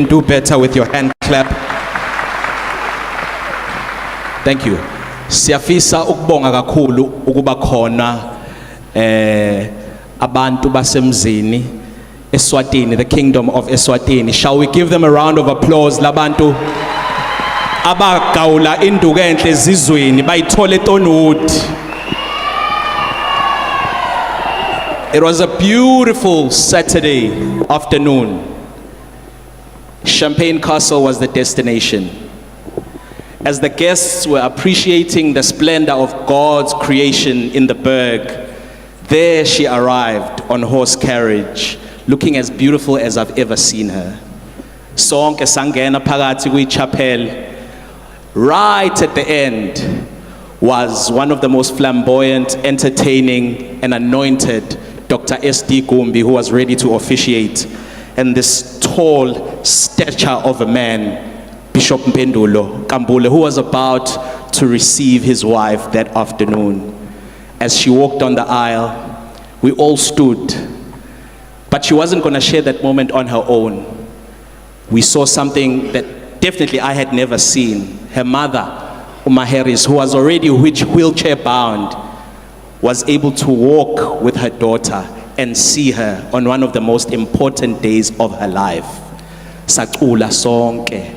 do better with your hand clap. Thank you. Siyafisa ukubonga kakhulu ukuba khona abantu basemzini Eswatini, the kingdom of Eswatini. Shall we give them a round of applause? Labantu abagawula induku enhle ezizweni bayithole Tonwood. It was a beautiful Saturday afternoon. Champagne Castle was the destination. As the guests were appreciating the splendor of God's creation in the Berg, there she arrived on horse carriage, looking as beautiful as I've ever seen her. Sonke sangena phakathi kwi-chapel. Right at the end was one of the most flamboyant, entertaining, and anointed Dr. S.D. Gumbi, who was ready to officiate, and this tall stature of a man, Bishop Mpendulo Kambule, who was about to receive his wife that afternoon. As she walked on the aisle, we all stood, but she wasn't going to share that moment on her own. We saw something that definitely I had never seen. Her mother, Uma Harris, who was already wheelchair bound, was able to walk with her daughter and see her on one of the most important days of her life. Sacula sonke.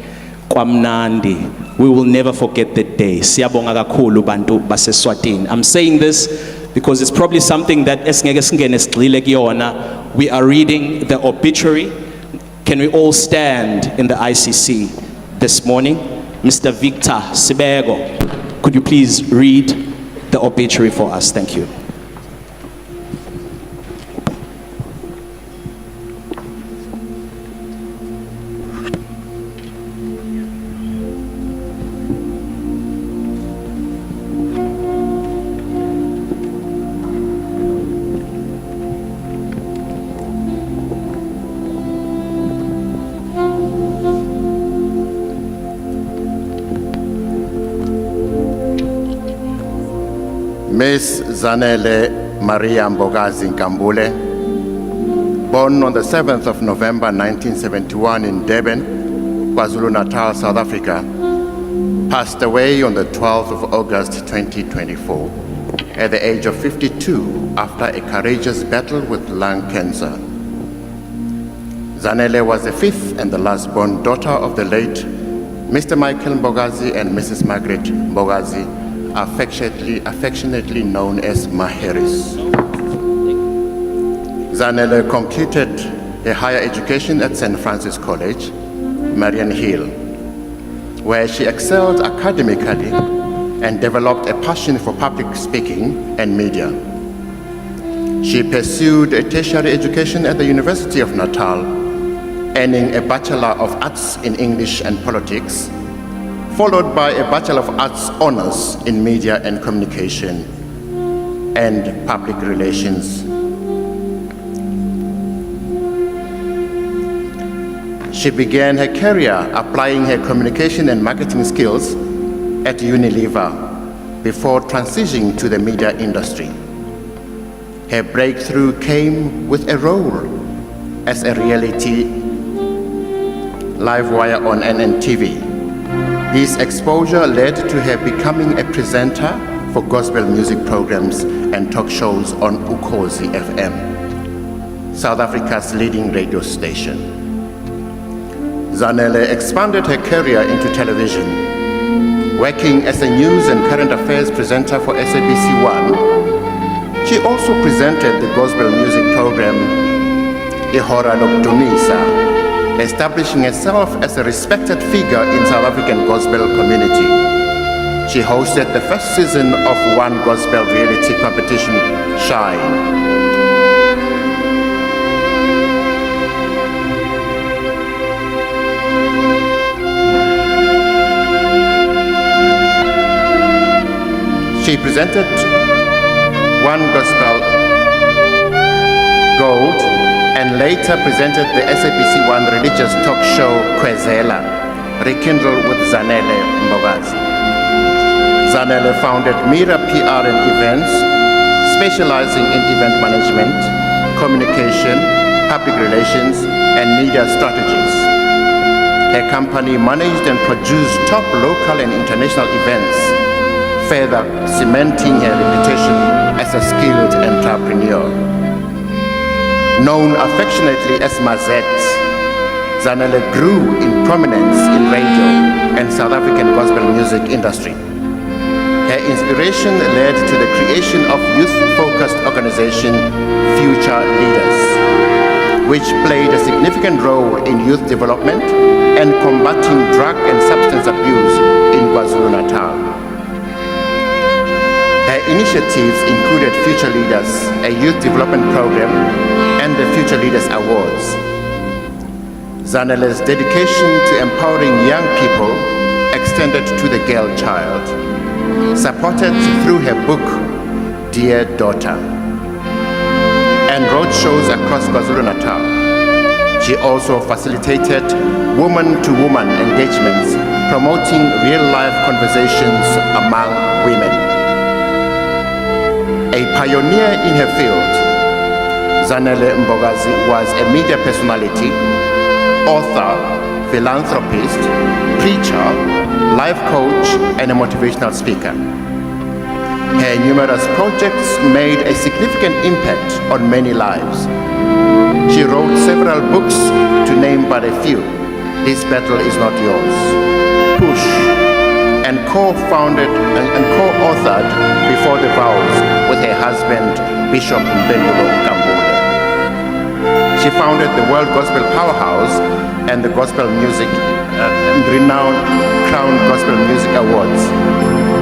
Kwamnandi. We will never forget that day. Siyabonga kakhulu bantu baseswatini. I'm saying this because it's probably something that esingeke singene sigxile kuyona. We are reading the obituary. Can we all stand in the ICC this morning? Mr. Victor Sibego, could you please read the obituary for us? Thank you. Miss Zanele Maria Mbogazi Nkambule, born on the 7th of November 1971 in Durban, KwaZulu-Natal, South Africa, passed away on the 12th of August 2024 at the age of 52 after a courageous battle with lung cancer. Zanele was the fifth and the last born daughter of the late Mr. Michael Mbogazi and Mrs. Margaret Mbogazi, affectionately known as Maheris. Zanele completed a higher education at St. Francis College, Marian Hill, where she excelled academically and developed a passion for public speaking and media. She pursued a tertiary education at the University of Natal, earning a Bachelor of Arts in English and Politics, followed by a Bachelor of Arts Honors in Media and Communication and Public Relations. She began her career applying her communication and marketing skills at Unilever before transitioning to the media industry. Her breakthrough came with a role as a reality live wire on NNTV. This exposure led to her becoming a presenter for gospel music programs and talk shows on Ukhozi FM, South Africa's leading radio station. Zanele expanded her career into television, working as a news and current affairs presenter for SABC1. She also presented the gospel music program Ihora Lokudumisa, establishing herself as a respected figure in South African gospel community. She hosted the first season of One Gospel reality competition, Shine. She presented One Gospel Gold and later presented the SABC1 religious talk show Kwezela, rekindled with Zanele Mbogazi. Zanele founded Mira PR and Events, specializing in event management, communication, public relations, and media strategies. Her company managed and produced top local and international events, further cementing her reputation as a skilled entrepreneur. Known affectionately as Mazette, Zanele grew in prominence in radio and South African gospel music industry. Her inspiration led to the creation of youth-focused organization Future Leaders, which played a significant role in youth development and combating drug and substance abuse in KwaZulu-Natal. Her initiatives included Future Leaders, a youth development program, and the Future Leaders Awards. Zanele's dedication to empowering young people extended to the girl child, supported through her book, Dear Daughter, and roadshows across KwaZulu-Natal. She also facilitated woman-to-woman engagements, promoting real-life conversations among women. A pioneer in her field, Zanele Mbogazi was a media personality, author, philanthropist, preacher, life coach, and a motivational speaker. Her numerous projects made a significant impact on many lives. She wrote several books, to name but a few. This Battle Is Not Yours, Push, and co-founded and co-authored Before the Vows with her husband, Bishop Mpendulo Nkambule. She founded the World Gospel Powerhouse and the gospel music, renowned Crown Gospel Music Awards,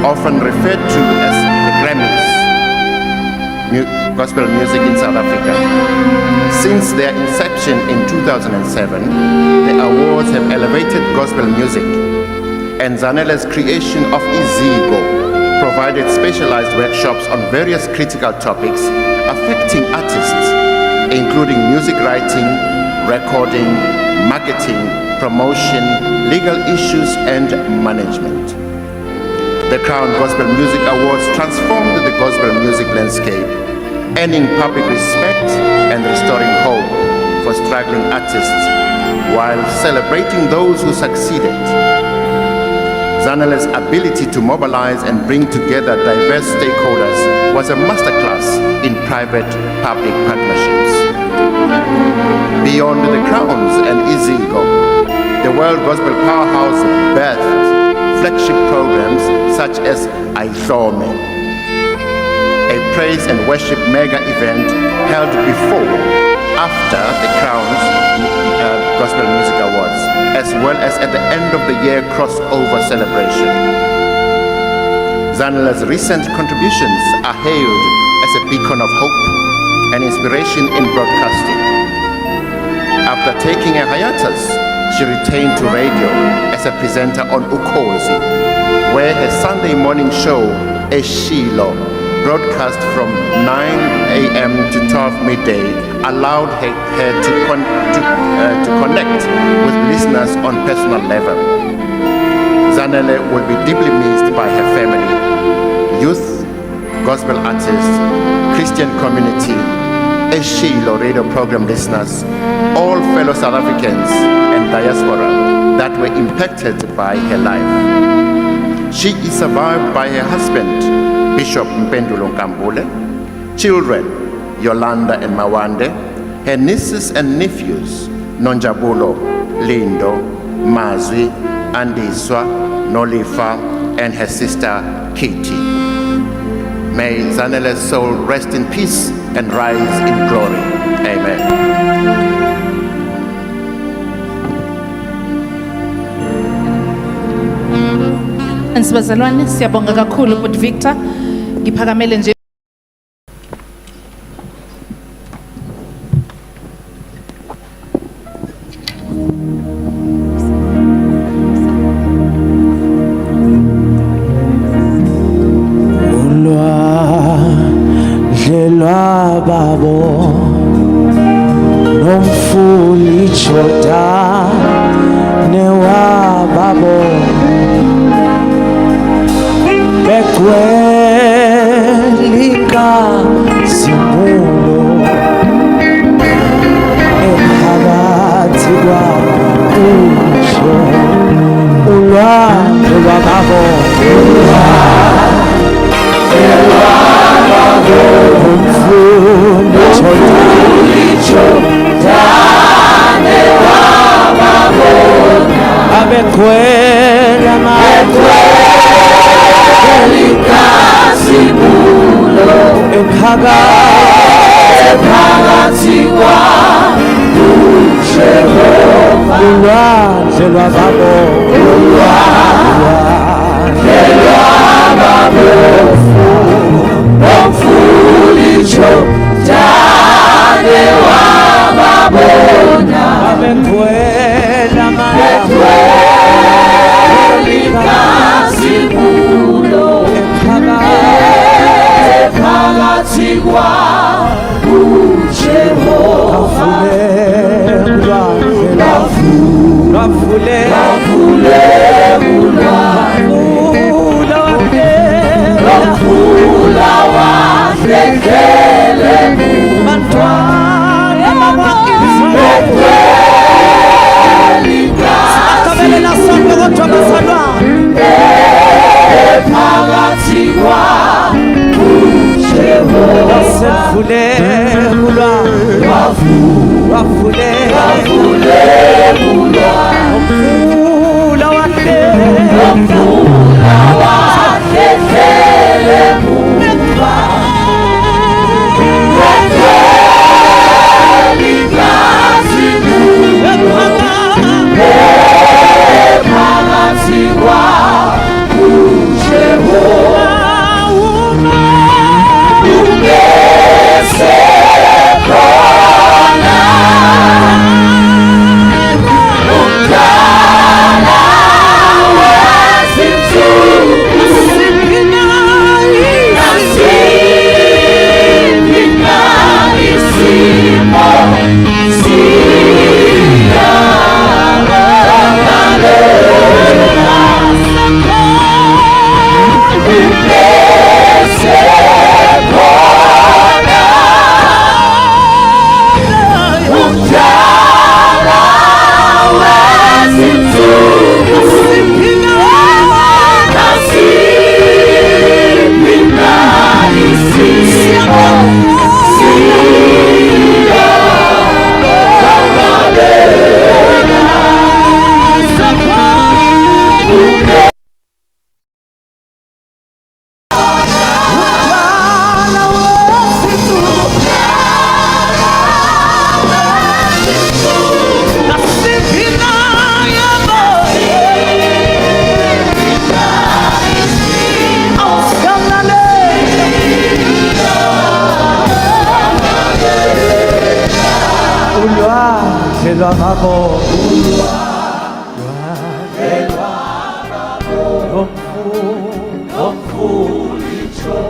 often referred to as the Grammys, gospel music in South Africa. Since their inception in 2007, the awards have elevated gospel music, and Zanele's creation of Izigo provided specialized workshops on various critical topics affecting artists, including music writing, recording, marketing, promotion, legal issues, and management. The Crown Gospel Music Awards transformed the gospel music landscape, earning public respect and restoring hope for struggling artists while celebrating those who succeeded. Zanele's ability to mobilize and bring together diverse stakeholders was a masterclass in private-public partnerships. Beyond the Crowns and Izigo, the World Gospel Powerhouse birthed flagship programs such as Aihlome, a praise and worship mega event held before, after the Crowns Gospel Music Awards, as well as at the end of the year crossover celebration. Zanele's recent contributions are hailed as a beacon of hope and inspiration in broadcasting. After taking a hiatus, she returned to radio as a presenter on Ukhozi, where her Sunday morning show, Eshilo, broadcast from 9 a.m. to 12 midday, allowed her to connect with listeners on personal level. Zanele will be deeply missed by her family, youth, gospel artists, Christian community, Eshilo radio program listeners, all fellow South Africans and diaspora that were impacted by her life. She is survived by her husband, Bishop Mpendulo Nkambule, children, Yolanda and Mawande, her nieces and nephews, Nonjabulo, Lindo, Mazwi, Andiswa, Nolifa, and her sister, Kitty. May Zanele's soul rest in peace and rise in glory. Amen. Nsibazalwane, siyabonga kakhulu Bhuti Victor. Ngiphakamele nje Ulwa babo nomfuli choda newa babo bekwelika simulo emphakathi kwabo usho abekhwela Phakathi ulwandle lwababo abekhwela phakathi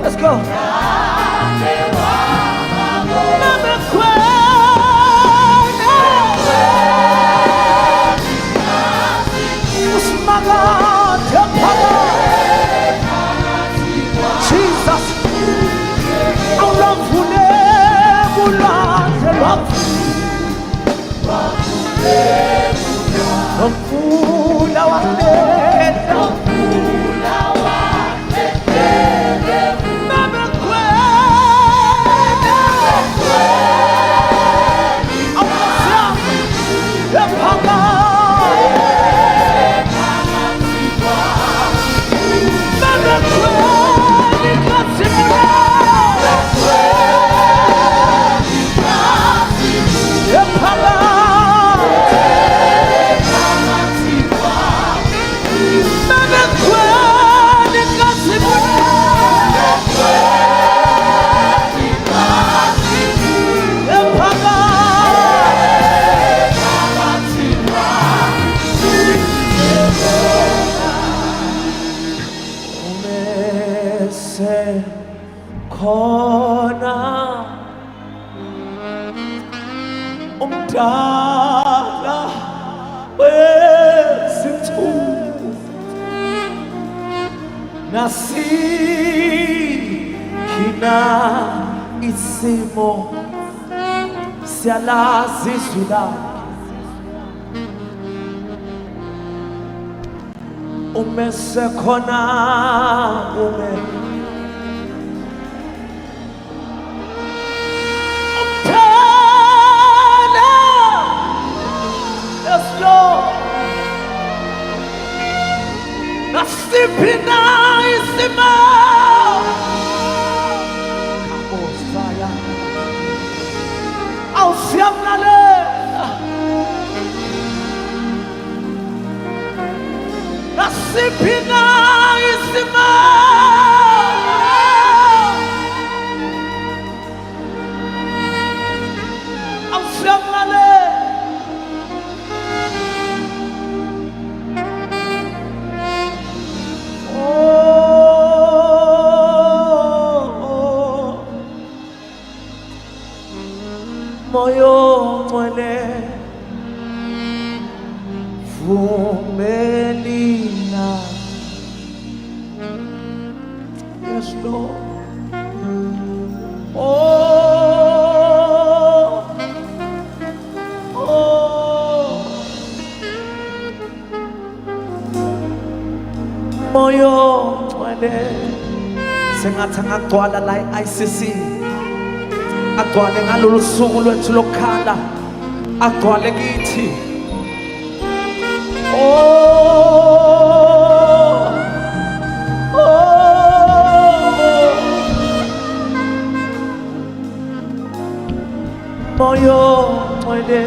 Let's go. khona umdala wesithunzi nasikhina isimo siyalazi izwi lakhe umesekhona nasiphi na isimo Kabosaya awusiyamlalela nasiphi na isimo awusiyamlalela moyo ngcwele vumelina yes Lord moyo ngcwele sengathi angagcwala la ICC agcwale ngalolu suku lwethu lokukhala agcwale kithi moyo ngcwele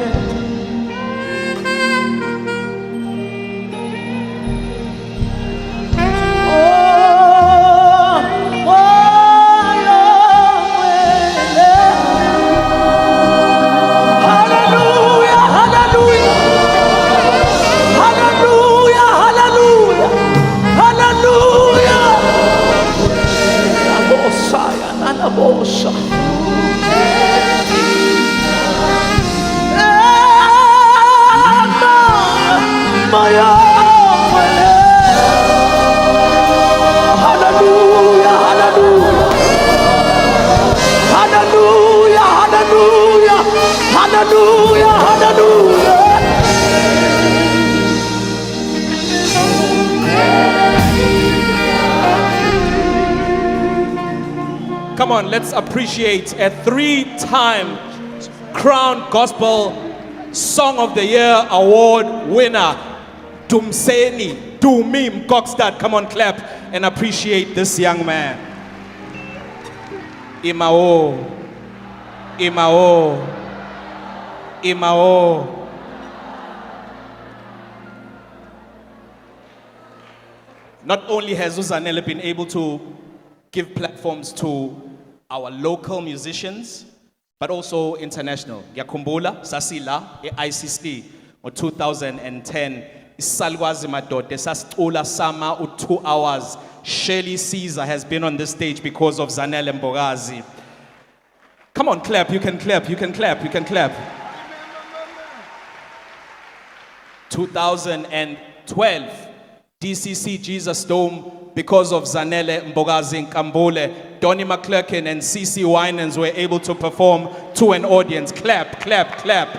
Bosha. Maya. Hallelujah, hallelujah. Hallelujah, hallelujah. Hallelujah, hallelujah. Come on, let's appreciate a 3-time Crown Gospel Song of the Year Award winner, Dumseni Dumim Kokstad. Come on, clap and appreciate this young man. Imao, Imao, Imao. Not only has Uzanele been able to give platforms to our local musicians, but also international. Ngiyakhumbula sasila e-ICC ngo-2010 isalukwazi madoda sasicula sama u-2 hours. Shirley Caesar has been on this stage because of Zanele Mbokazi. Come on, clap, you can clap, you can clap, you can clap. 2012, DCC Jesus Dome, because of Zanele Mbokazi Nkambule, Donnie McClurkin and CC Winans were able to perform to an audience. Clap, clap, clap.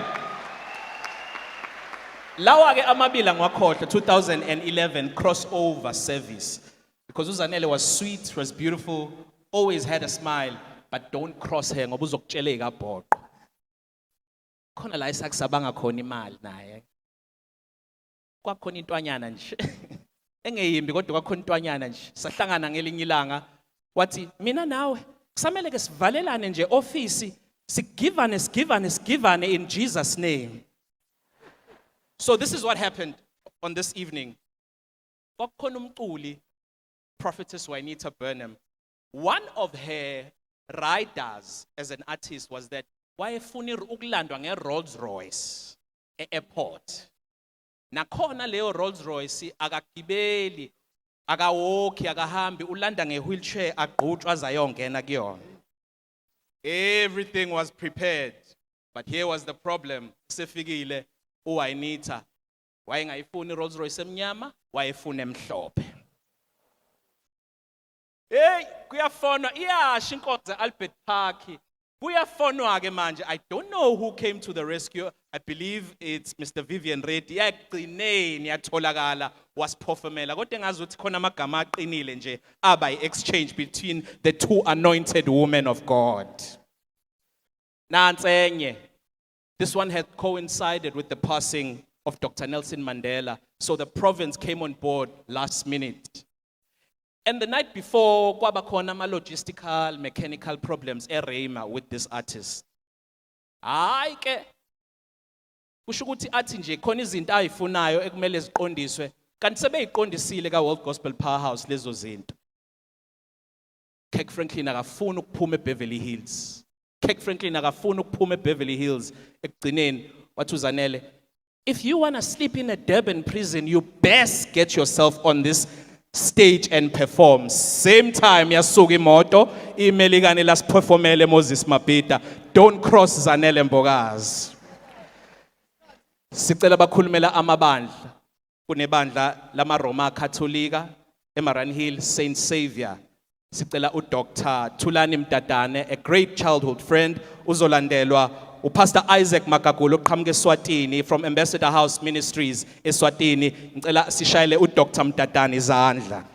Lawa ke amabila ngwakhohle 2011 crossover service. Because uZanele was sweet, was beautiful, always had a smile, but don't cross her ngoba uzokutsheleka bhoqo. Khona la isakusabanga khona imali naye. Kwakhona intwanyana nje. Engeyimbi kodwa kwakhona intwanyana nje. Sahlangana ngelinye ilanga wathi mina nawe kusamele ke sivalelane nje office sigivane in Jesus name. So this is what happened on this evening. Kwakhona umculi Prophetess Juanita Burnham. One of her riders as an artist was that wayefuna ukulandwa nge-Rolls Royce e-airport. Nakhona leyo Rolls Royce akagibeli, akawokhi, akahambi, ulanda nge-wheelchair agqutshwa azayongena kuyona. Everything was prepared, but here was the problem. Sefikile uWanita wayengayifuni Rolls Royce emnyama, wayefuna emhlophe. Hey, kuyafonwa iyasha inkonzo Albert Park. Kuyafonwa ke manje. I don't know who came to the rescue. I believe it's Mr. Vivian Reddy. Yagcineni yatholakala wasiphofemela. Kodwa engazuthi khona amagama aqinile nje aba exchange between the two anointed women of God. Nansi enye. This one had coincided with the passing of Dr. Nelson Mandela. So the province came on board last minute And the night before, kwaba khona ama logistical, mechanical problems eRhema with this artist. Hayi ke, kusho ukuthi athi nje khona izinto ayifunayo ekumele ziqondiswe, kanti sebeyiqondisile ka-World Gospel Powerhouse lezo zinto. Kirk Franklin akafuna ukuphuma eBeverly Hills. Kirk Franklin akafuna ukuphuma eBeverly Hills. Ekugcineni wathi uZanele, if you want to sleep in a Durban prison, you best get yourself on this stage and perform. Same time yasuka imoto, imelikane lasiperformele Moses Mabhida. Don't cross Zanele Mbokazi. Sicela bakhulumela amabandla. Kunebandla lama Roma Katolika eMarine Hill Saint Saviour. Sicela uDr. Thulani Mdadane, a great childhood friend, uzolandelwa uPastor Isaac Makagulu oqhamuke eSwatini from Ambassador House Ministries eSwatini. Ngicela sishayele uDr. Mdadane izandla.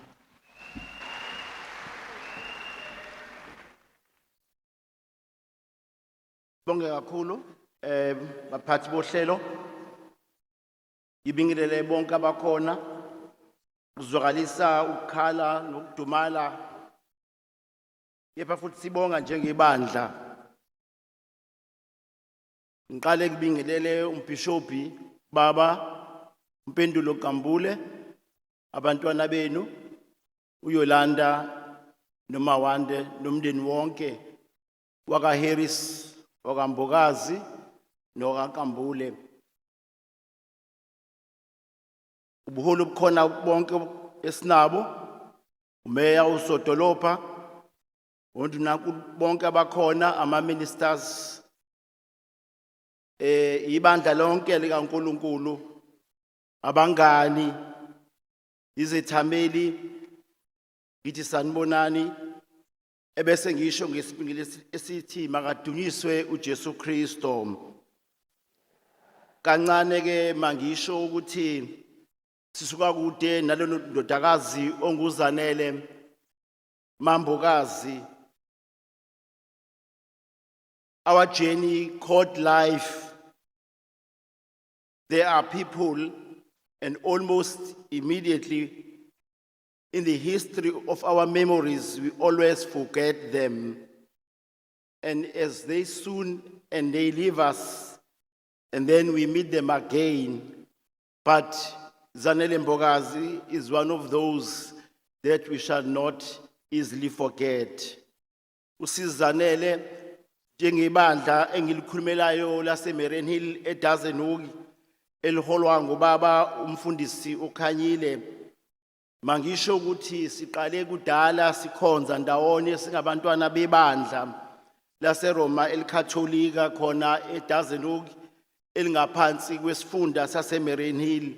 Bonke kakhulu baphathi bohlelo, ibingelele bonke abakhona, kuzwakalisa ukukhala nokudumala, kepha futhi sibonga njengebandla. Ngiqale kubingelele umbhishobhi baba Mpendulo Kambule, abantwana benu uYolanda noMawande nomndeni wonke waka Harris wakambokazi nokaKambule. Ubuholo bukhona bonke esinabo, umeya usodolopha, wonke naku bonke abakhona ama ministers, ibandla lonke likaNkulunkulu, abangani, izethameli, ngithi sanibonani. Ebese ngisho ngesipingile esithi makadunyiswe uJesu Kristo. Kancane ke mangisho ukuthi sisuka kude nalo ndodakazi onguZanele Mambokazi. Our journey called life. There are people, and almost immediately in the history of our memories, we always forget them. And as they soon and they leave us, and then we meet them again. But Zanele Mbokazi is one of those that we shall not easily forget. USizanele njengebandla engilikhulumelayo laseMarine Hill eDazenuki eliholwa ngubaba umfundisi uKhanyile. Mangisho ukuthi siqale kudala sikhonza ndawonye singabantwana bebandla laseRoma elikatholika khona eDazenuki elingaphansi kwesifunda saseMarine Hill.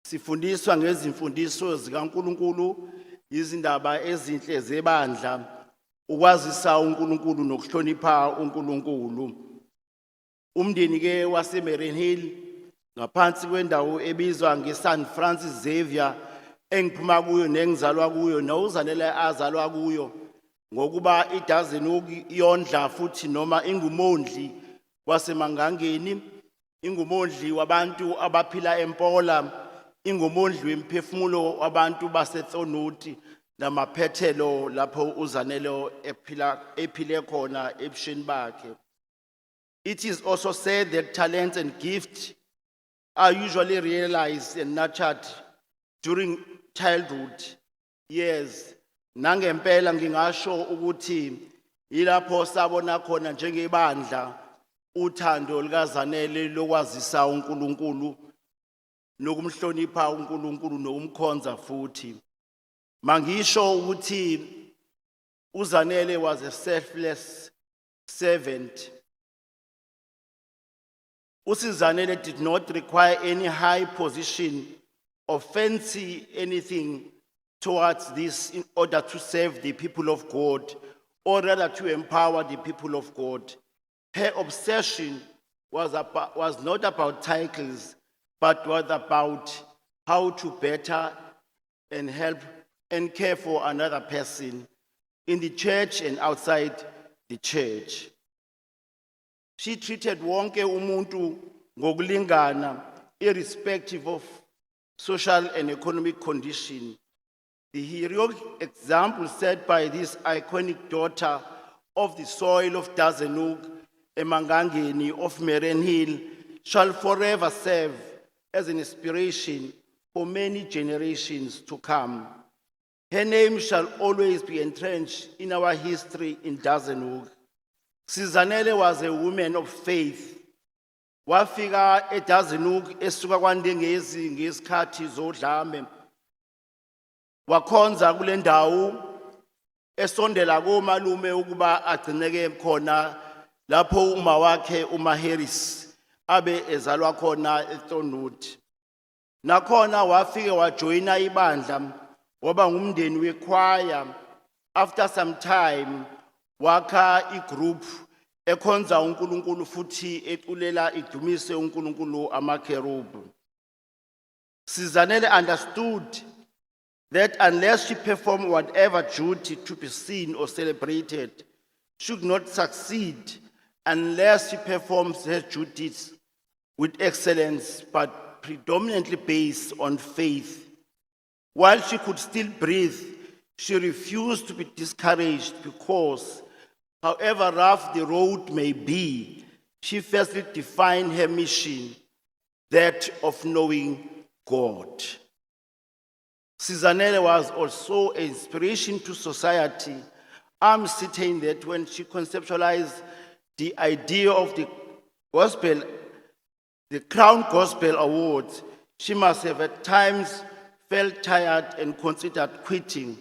Sifundiswa ngezimfundiso zikaNkulunkulu, izindaba ezinhle zebandla, ukwazisa uNkulunkulu nokuhlonipha uNkulunkulu. Umndeni ke waseMarine Hill ngaphansi kwendawo ebizwa ngeSan Francis Xavier engiphuma kuyo nengizalwa kuyo noZanele azalwa kuyo, ngokuba iDazenuki iyondla futhi noma ingumondli waseMangangeni, ingumondli wabantu abaphila eMpola, ingumondli wemphefumulo wabantu baseThonoti namaphethelo lapho uZanele ephile khona ebusheni bakhe. It is also said that talents and gifts are usually realized and nurtured during childhood years. Nangempela ngingasho ukuthi ilapho sabona khona njengebandla uthando likaZanele lokwazisa uNkulunkulu nokumhlonipha uNkulunkulu nokumkhonza futhi. Mangisho ukuthi uZanele was a selfless servant. USizanele did not require any high position or fancy anything towards this in order to serve the people of God, or rather to empower the people of God. Her obsession was not about titles, but was about how to better and help and care for another person in the church and outside the church. She treated wonke umuntu ngokulingana, irrespective of social and economic condition. The heroic example set by this iconic daughter of the soil of Dazenuk, Emangangeni of Marian Hill, shall forever serve as an inspiration for many generations to come. Her name shall always be entrenched in our history in Dazenuk. Sizanele was a woman of faith. Wafika eDazenuk esuka kwaNdengezi ngesikhathi zodlame. Wakhonza kule ndawo esondela komalume ukuba agcineke khona lapho uma wakhe uMaheris abe ezalwa khona eThornwood. Nakhona wafike wajoyina ibandla waba ngumndeni wekhwaya. After some time wakha igroup ekhonza uNkulunkulu futhi eculela idumise uNkulunkulu amakerubu. Sizanele understood that unless she performed whatever duty to be seen or celebrated, she should not succeed unless she performs her duties with excellence, but predominantly based on faith. While she could still breathe, she refused to be discouraged because, however rough the road may be, she firstly defined her mission, that of knowing God. Sizanele was also an inspiration to society. I'm certain that when she conceptualized the idea of the gospel, the Crown Gospel Awards, she must have at times felt tired and considered quitting.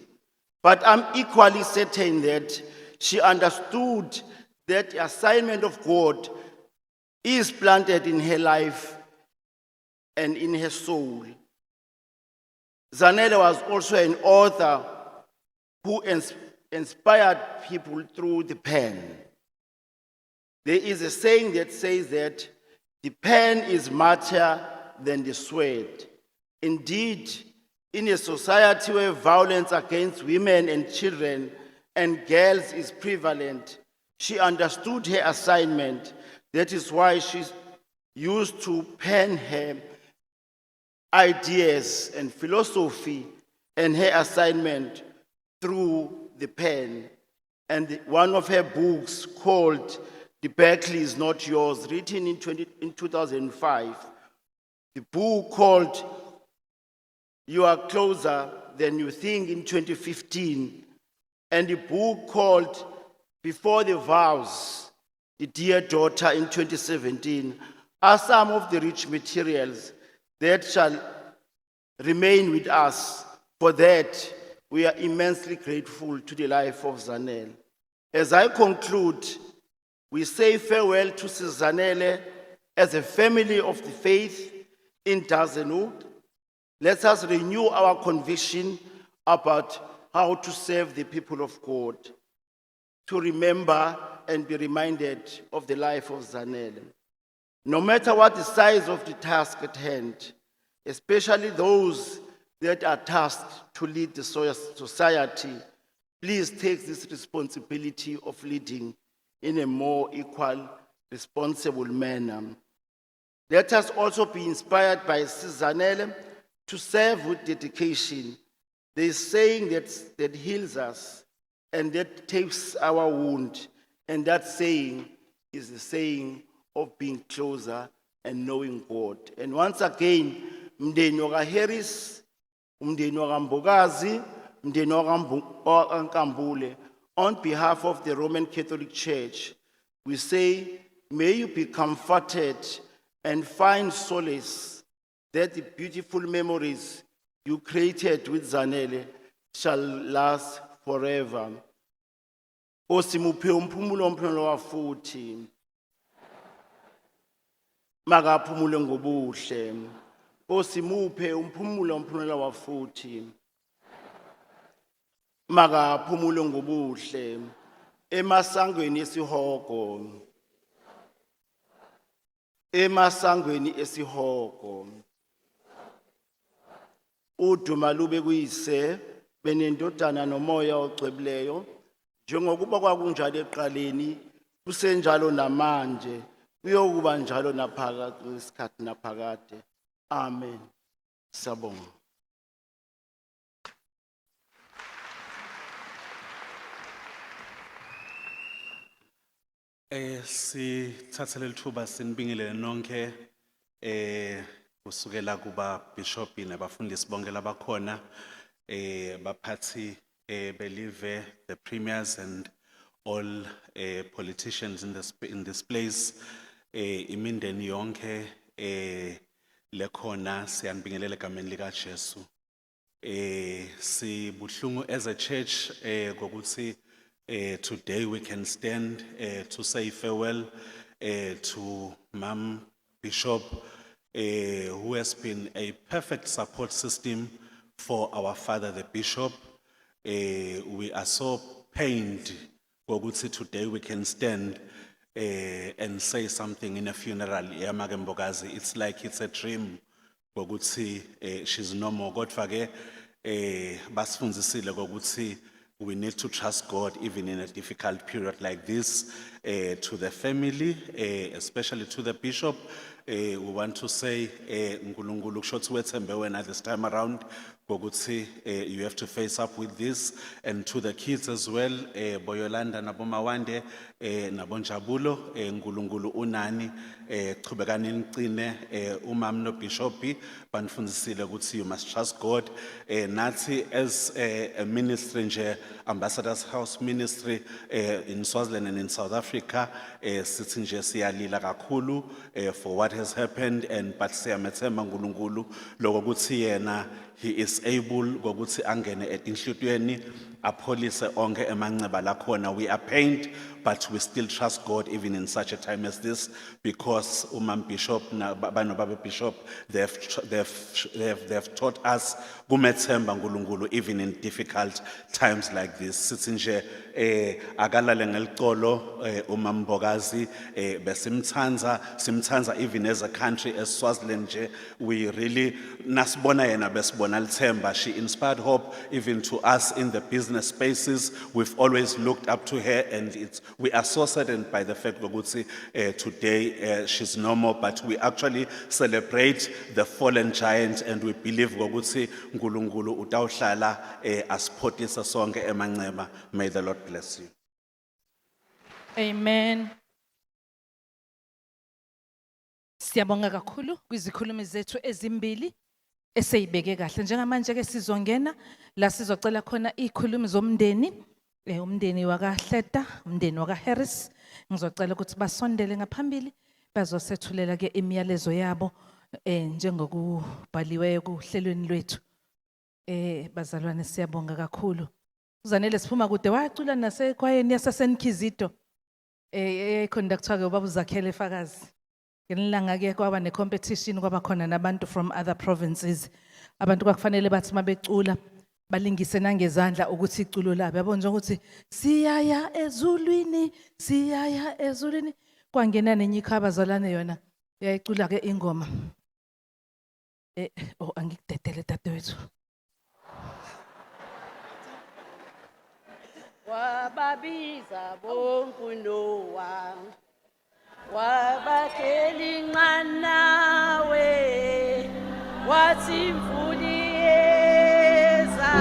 But I'm equally certain that she understood that the assignment of God is planted in her life and in her soul. Zanele was also an author who inspired people through the pen. There is a saying that says that the pen is mightier than the sword. Indeed, in a society where violence against women and children and girls is prevalent, she understood her assignment. That is why she used to pen her ideas and philosophy and her assignment through the pen. And one of her books called The Berkeley is Not Yours, written in 2005. The book called You Are Closer Than You Think in 2015. And the book called Before the Vows, The Dear Daughter in 2017 are some of the rich materials that shall remain with us. For that, we are immensely grateful to the life of Zanele. As I conclude, we say farewell to Zanele as a family of the faith in Dazenuk. Let us renew our conviction about how to serve the people of God, to remember and be reminded of the life of Zanele. No matter what the size of the task at hand, especially those that are tasked to lead the society, please take this responsibility of leading in a more equal, responsible manner. Let us also be inspired by Zanele to serve with dedication. There is saying that heals us and that takes our wound, and that saying is the saying of being closer and knowing God. And once again, mndeni wakaHarris, umndeni wakambokazi, mndeni wakaNkambule, on behalf of the Roman Catholic Church, we say, may you be comforted and find solace that the beautiful memories you created with Zanele shall last forever. Osimuphe umphumulo omphumulo wafuthi. Makaphumule ngobuhle. Osimuphe umphumulo omphumulo wafuthi. Makaphumule ngobuhle. Emasangweni esihogo. Emasangweni esihogo. Uduma lube kuyise benendodana nomoya ogcweleyo njengokuba kwakunjalo eqaleni kusenjalo namanje kuyokuba njalo naphakade kwesikhathi naphakade. Amen. Sabonga. Sithathele lithuba sinibingelele nonke kusukela kuba bishop nabafundisi bonke labakhona baphathi believe the premiers and all politicians in this place imindeni yonke lekhona siyanibingelela egameni lika Jesu sibuhlungu as a church ngokuthi today we can stand to say farewell to Ma'am Bishop, who has been a perfect support system for our father, the Bishop. We are so pained ngokuthi today we can stand and say something in a funeral. Yamake Mbokazi, it's like it's a dream ngokuthi she's no more. Kodwa-ke basifundisile ngokuthi we need to trust God even in a difficult period like this. To the family, especially to the Bishop, we want to say, Nkulunkulu kushothi wethembe wena this time around, ngokuthi you have to face up with this. And to the kids as well, Boyolanda nabomawande, nabonjabulo, Nkulunkulu unani, chubekani niqine, umam no Bishopi, banifundisile ukuthi you must trust God. Nathi as a ministry nje, Ambassador's House Ministry in Swaziland and in South Africa, sithi nje siyalila kakhulu for what has happened, and but siyamethemba uNkulunkulu lokuthi yena he is able ngokuthi angene etinhlutweni apholise onke emanxeba lakhona. We are pained, but we still trust God even in such a time as this, because Umam Bishop Baba Bishop they've taught us kumethemba uNkulunkulu even in difficult times like this. Sithi nje akalale ngelicolo Umam Mbokazi simthanza even as a country as Swaziland nje we really nasibona yena besibona lithemba. She inspired hope even to us in the business spaces. We've always looked up to her, and we are so saddened by the fact that today she's no more, but we actually celebrate the fallen giant, and we believe ukuthi uNkulunkulu utawuhlala asiphothisa sonke emanxeba. May the Lord bless you. Amen. Siyabonga kakhulu kwizikhulumi zethu ezimbili eseyibeke kahle. Njengamanje ke sizongena la sizocela khona izikhulumi zomndeni, umndeni wakaHleta, umndeni wakaHarris. Ngizocela ukuthi basondele ngaphambili bazosethulela ke imiyalezo yabo njengokubhaliweyo kuhlelweni lwethu. Bazalwane siyabonga kakhulu. Uzanele siphuma kude wacula nasekwayeni yaseSenkhizito. Conductor ke ubaba uZakhele Fakazi. Ngelanga ke kwaba ne competition kwaba khona nabantu from other provinces. Abantu kwakufanele bathi mabecula balingise nangezandla ukuthi iculo labo yabona nje ukuthi siyaya ezulwini kwangena nenye ikhaba zalane yona uyayicula ke ingoma. Angikudedele dadewethu. Wababiza bonke Noah, wabakheli nqanawe, wathi imvula iyeza,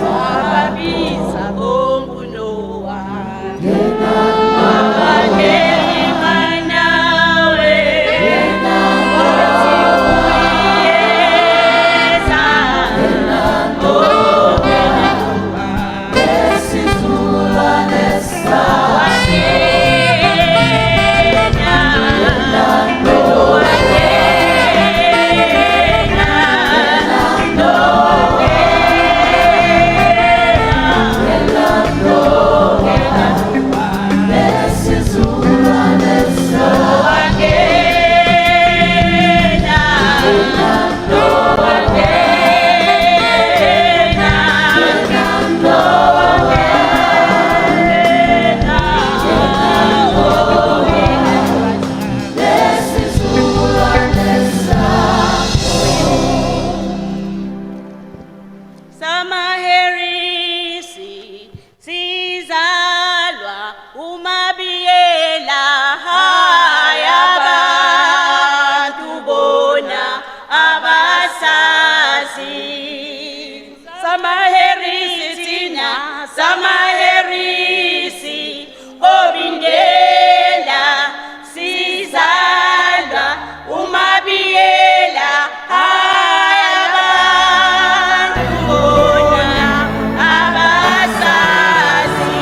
wababiza bonke Noah, wabakheli nqanawe, maherisi thina samaherisi obindela sizalwa umabiyela abantu bona abasazi.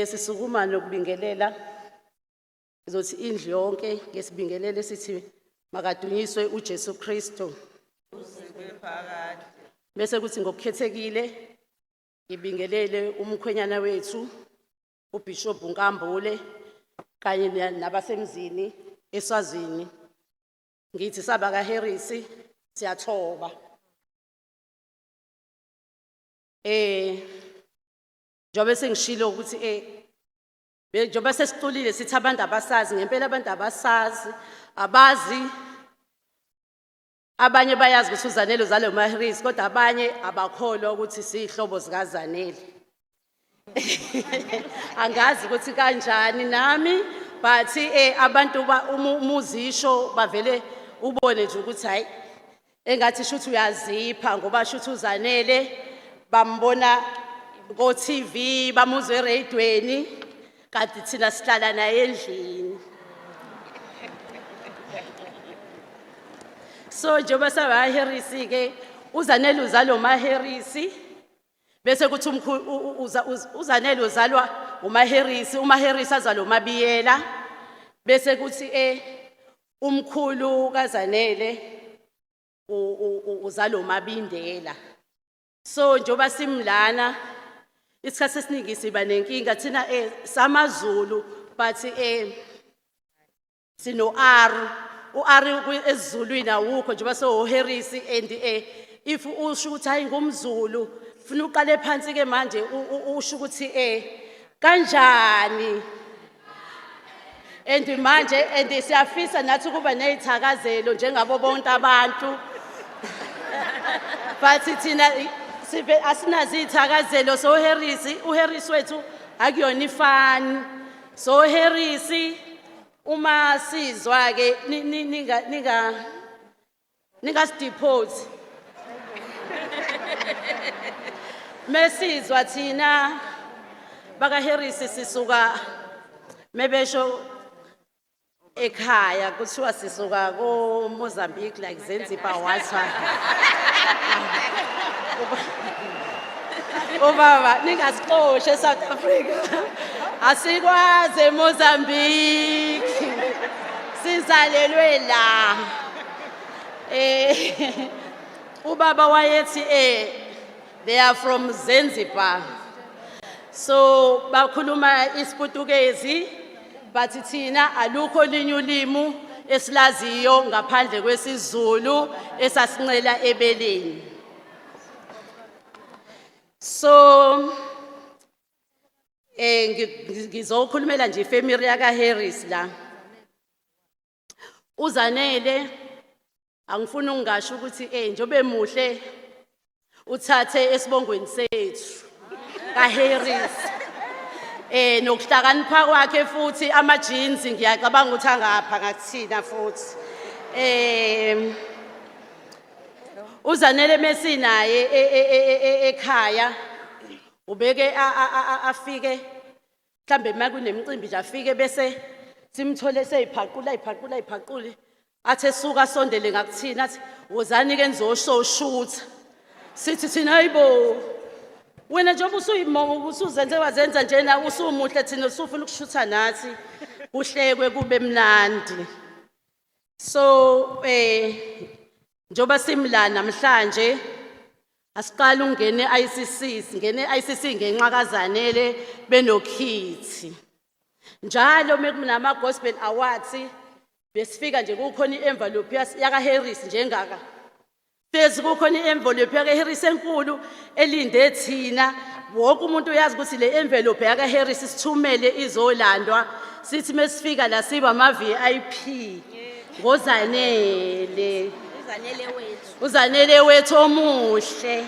Sisukuma nokubingelela izothi indlu yonke ngesibingelele sithi makadunyiswe uJesu Kristu. Bese kuthi ngokukhethekile ngibingelele umkhwenyana wethu uBishop Nkambule kanye nabasemzini eSwazini. Ngithi sabaka Harris siyathoba. Njobe sengishilo ukuthi njoba sesiculile sithi abantu abasazi ngempela abantu abasazi abazi abanye bayazi ukuthi uZanele uzalo Maheris kodwa abanye abakholwa ukuthi sihlobo zika Zanele. Angazi ukuthi kanjani nami but abantu umuzisho bavele ubone nje ukuthi hayi engathi shuthi uyazipha ngoba shuthi uZanele bambona go TV bamuzwe radioweni kanti thina sihlala naye endlini. So njengoba saba Harris ke uZanele uzalo Maheris bese kuthi uZanele uzalwa uMaheris uMaheris azalwa uMabiyela bese kuthi umkhulu kaZanele uzalo uMabindela. So njengoba simlana isikhathi esiningi siba nenkinga thina samaZulu but sino u-R esiZulwini awukho njengoba so-Harris and if usho ukuthi hayi ngumZulu funa uqale phansi ke manje usho ukuthi kanjani and manje and siyafisa nathi kuba nezithakazelo njengabo bonke abantu but thina sibe asinazi izithakazelo so uHarris wethu akuyona ifani so Harris uma sizwa ke ninga depose mesizwa thina baka Harris sisuka mebesho ekhaya kuthiwa sisuka ko Mozambique like Zanzibar wathwa Baba ningasixoshe South Africa asikwazi eMozambique sizalelwe la ubaba wayethi they are from Zanzibar so bakhuluma isiPutukezi but thina alukho linye ulimi esilaziyo ngaphandle kwesiZulu esasincela ebeleni. So ngizokhulumela nje ifamily yaka Harris la uZanele angifuni ungasho ukuthi njobe muhle uthathe esibongweni sethu ka Harris nokuhlakanipha kwakhe futhi ama jeans ngiyacabanga ukuthi angapha ngakuthina futhi uZanele mesinaye ekhaya ubeke afike mhlambe makunemicimbi nje afike bese simthole seyiphaqula athe suka sondele ngakuthina athi wozani ke nizoshutha sithi thina hayibo wena njengoba usuyimomo usuzenze wazenza njena usumuhle thina usufuna ukushutha nathi kuhlekwe kube mnandi so njoba simla namhlanje asiqala ungene ICC ngenxa kaZanele benokhithi njalo mekunama gospel awards besifika nje kukhona ienvelope yaka Harris njengaka phezi kukhona ienvelope yaka Harris enkulu elinde thina wonke umuntu uyazi ukuthi le envelope yaka Harris sithumele izolandwa sithi mesifika la siba ama VIP ngoZanele uZanele wethu omuhle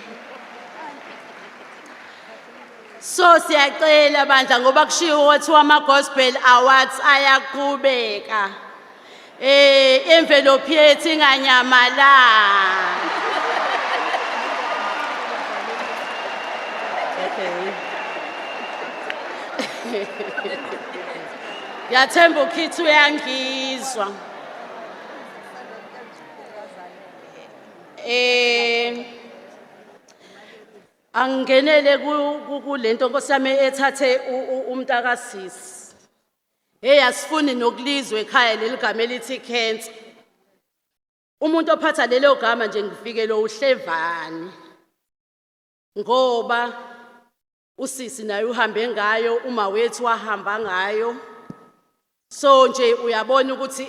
so siyacela bandla ngoba kushiwo wathi ama gospel awards ayaqhubeka envelope yethu inganyamalala. Yathemba ukhithi uyangizwa. Angenele kulento Nkosi yami ethathe umntakasisi. Hey asifuni nokulizwe ekhaya leligama elithi cancer. Umuntu ophatha lelo gama nje ngifike lo uhlevani. Ngoba usisi naye uhambe ngayo, uma wethu wahamba ngayo. So nje uyabona ukuthi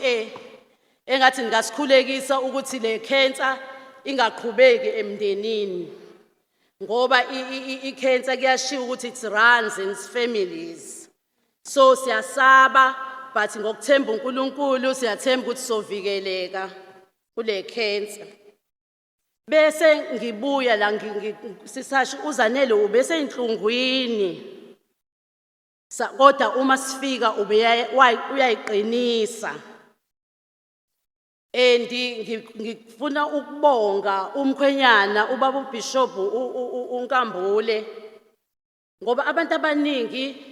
engathi ngasikhulekisa ukuthi le cancer ingaqhubeki emndenini. Ngoba i-cancer kuyashiya ukuthi it runs in families. So siyasaba but ngokuthemba uNkulunkulu siyathemba ukuthi sovikeleka kule cancer. Bese ngibuya la sisasho uZanele ubese inhlungwini. Kodwa uma sifika uyayiqinisa. Ngifuna ukubonga umkhwenyana ubaba uBishop uNkambule ngoba abantu abaningi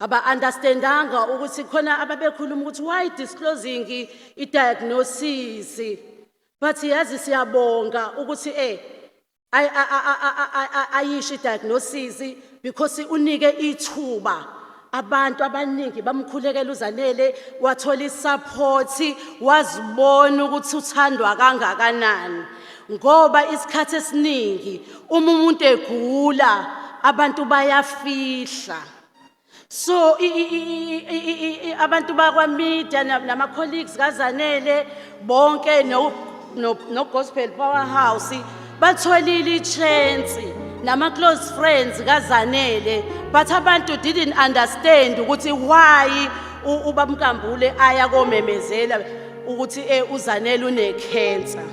aba-understandanga ukuthi khona ababekhuluma ukuthi why disclosing i-diagnosis, but yazi siyabonga ukuthi ayisho i-diagnosis because unike ithuba abantu abaningi bamkhulekela uZanele, wathola isupport, wazibona ukuthi uthandwa kangakanani. Ngoba isikhathi esiningi uma umuntu egula abantu bayafihla. So abantu bakwa media nama colleagues kaZanele bonke no Gospel Powerhouse batholile ichance nama close friends kaZanele, but abantu didn't understand ukuthi why uBamkambule aya komemezela ukuthi uZanele une cancer.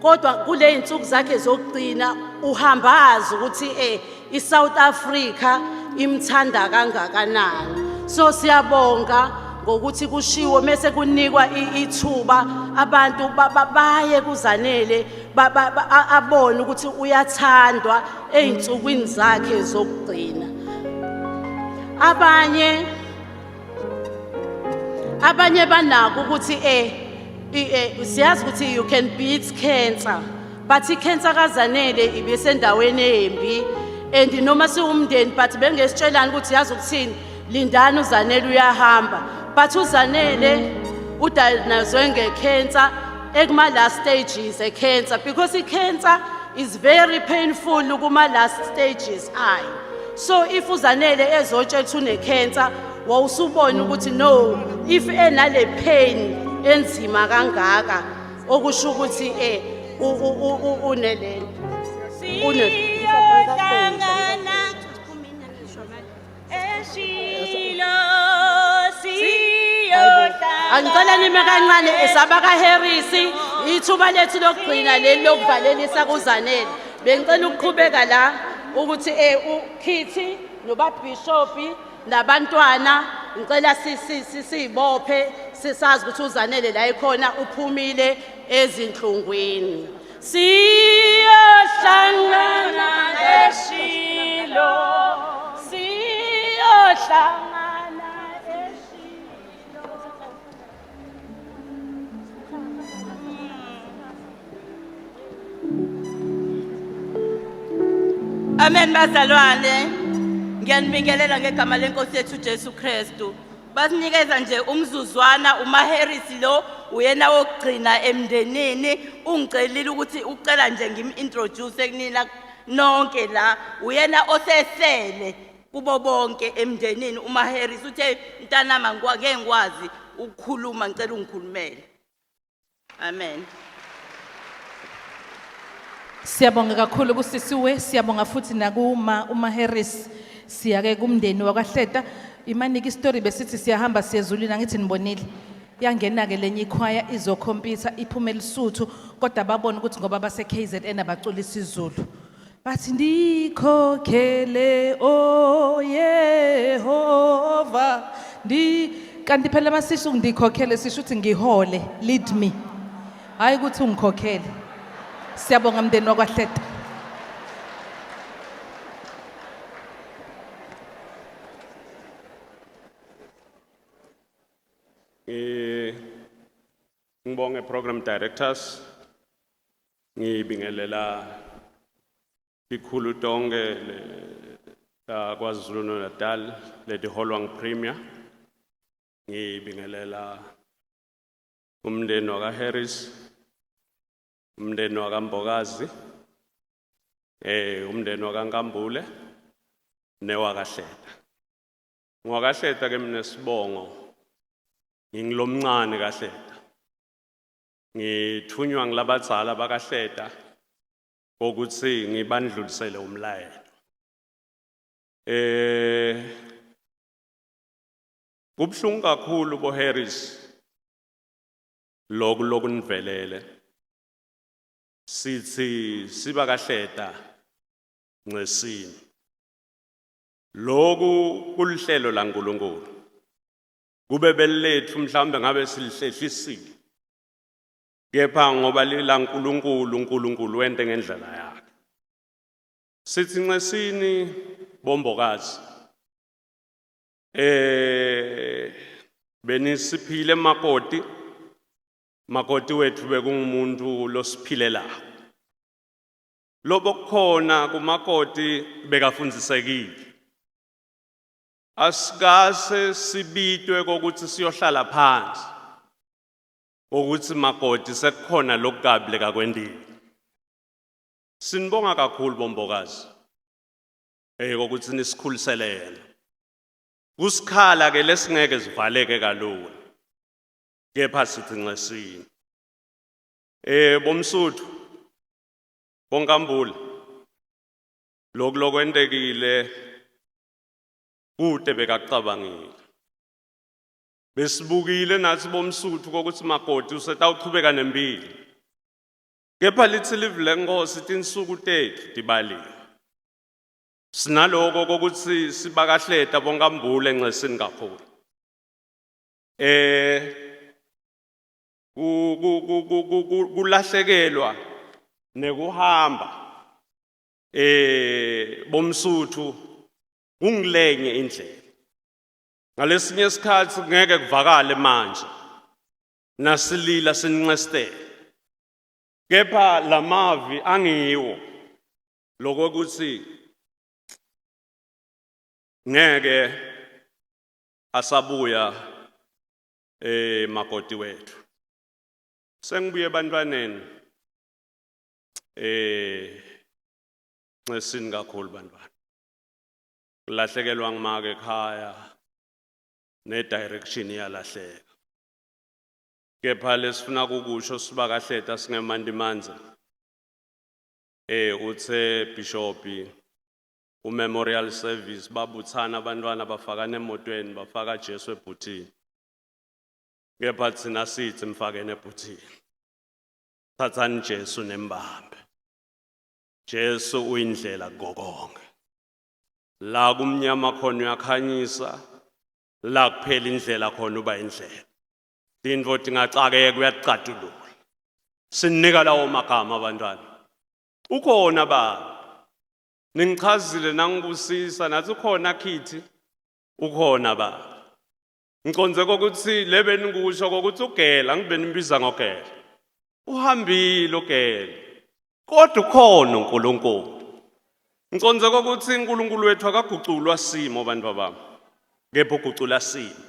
Kodwa kule insuku zakhe zokugcina uhambaza ukuthi iSouth Africa imthanda kangakanani. So siyabonga ngokuthi kushiwo mase kunikwa ithuba abantu baye kuZanele abone ukuthi uyathandwa einsukwini zakhe zokugcina. Abanye banako ukuthi siyazi ukuthi you can beat cancer, but icancer kaZanele ibesendaweni embi. And noma siwumndeni but bengesitshelana ukuthi yazi ukuthini lindani uZanele uyahamba, but uZanele udiagnosed ngecancer ekuma last stages cancer, because icancer is very painful kuma last stages ayo. So if uZanele ezotshela ukuthi une cancer wawusubona ukuthi no, if enale pain enzima kangaka okusho ukuthi unelento Angicela nime kancane esabaka Harris ithuba lethu lokugcina leli lokuvalelisa kuZanele. Bengicela ukuqhubeka la ukuthi uKhithi noBishop nabantwana ngicela sibophe sisazi ukuthi uZanele la ikhona uphumile ezinhlungwini. Siyohlangana eShilo, siyohlangana eShilo. Amen bazalwane, ngiyanibingelela ngegama lenkosi yethu Jesu Kristu. Basinikeza nje umzuzwana uMaharris lo uyena wokugcina emndenini. Ungicelile ukuthi ucela nje ngim-introduce kunina nonke la. Uyena osesele kubo bonke emndenini uMaharris. Uthe mntanama ngeke ngikwazi ukukhuluma, ngicela ungikhulumele. Amen. Siyabonga kakhulu kusisiwe, siyabonga futhi nakuma uMaharris. Siyake kumndeni wakwaHleta. Imanika istory besithi siyahamba siyezulwini, angithi nibonile yangena ke lenye ikhwaya izokhompyutha iphume elisuthu, kodwa babona ukuthi ngoba base KZN abacula isiZulu bathi ndikhokhele o Yehova kanti phela masisho ngikhokhele sisho ukuthi ngihole, lead me. Hayi ukuthi ungikhokhele. Siyabonga mndeni wakwaHleta. Ngibonge program directors, ngibingelela ikhulu tonke la KwaZulu Natal letiholwa ngiPremier, ngibingelela umndeni wakaHarris, umndeni wakaMbokazi, umndeni wakaNkambule newakaHleta. NgwakaHleta ke mina sibongo ngingilomncane kaHleta. Ngithunywa ngilabadzala bakaHleta ukuthi ngibandlulisele umlayeto. Kubhlungu kakhulu bo Harris lokunivelele. Sithi siba kaHleta ngesini. Loku kulihlelo laNkulunkulu. Kube belethu mhlambe ngabe silihlehlisile. Kepha ngoba lila uNkulunkulu wente ngendlela yakhe. Sithi ngesini bombokazi. Benisiphile makoti wethu bekungumuntu losiphilelayo. Lobo kukhona kumakoti bekafundisekile. Asikase sibitwe kokuthi siyohlala phansi. Ukuthi makoti sekukhona lokugabule kakwendile. Sinibonga kakhulu bombokazi. Ukuthi nisikhulisele yena. Kusikhala ke lesingeke sivaleke kalula. Kepha sithi ngesini. Bomsuthu bonkambule lokwentekile kude bekakucabangile. Besibukile nathi bomsuthu kokuthi makoti usetawuchubeka nempilo. Kepha lithi livule Nkosi tinsuku tethu tibaliwe. Sinaloko kokuthi sibakaHleta bonkambule ngesini kakhulu. Kulahlekelwa nekuhamba bomsuthu kungilenye indlela. Ngalesinye isikhathi ngeke kuvakale manje nasilila sininxestele. Kepha lamavi angiwo lokuthi ngeke asabuya makoti wethu. Sengibuye ebantwaneni ngesini kakhulu bantwana. Kulahlekelwa ngimake ekhaya ne-direction yalahleka. Kepha lesifuna ukusho sibakaHleta singemandimanza. Uthe Bishop memorial service babuthana abantwana bafaka nemotweni bafaka Jesu ebhuthini. Kepha thina sithi mfakene ebhuthini. Thathani Jesu nembambe. Jesu uyindlela gokonke. La kumnyama khona uyakhanyisa, la kuphela indlela khona uba indlela. Tintfo tingacakeka uyacatulula. Sinika lawo magama abantwana. Ukhona baba. Ningichazile nangibusisa nathi ukhona khithi. Ukhona baba. Ngiconze ukuthi lebe ninkusho ukuthi ugela ngibe nimbiza ngogela. Uhambile ugela. Kodwa ukhona uNkulunkulu. Ngiconze ukuthi uNkulunkulu wethu akaguculwa simo bantu bami. Kepha ugucula simo.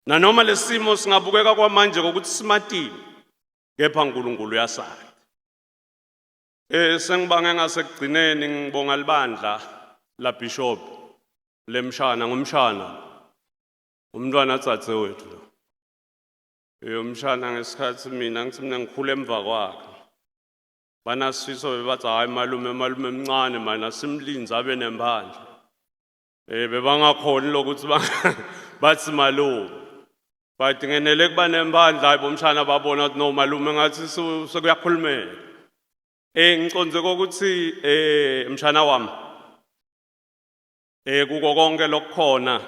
Nanoma lesimo singabukeka kwamanje ukuthi simatini. Kepha uNkulunkulu uyasala. Sengibange ngasekugcineni ngibonga libandla la Bishop lemshana ngumshana. Umntwana atsatse wethu lo. Umshana ngesikhathi mina ngithi mina ngikhule emva kwakhe. Banasifiso bebathi hayi malume emncane mana simlinze abe nempandla. Bebangakhoni lokuthi bathi malume. Bathi ngenele kuba nempandla hayi bomshana babona ukuthi no malume ngathi sekuyakhulumela. Ngiconze ukuthi mshana wami kuko konke lokukhona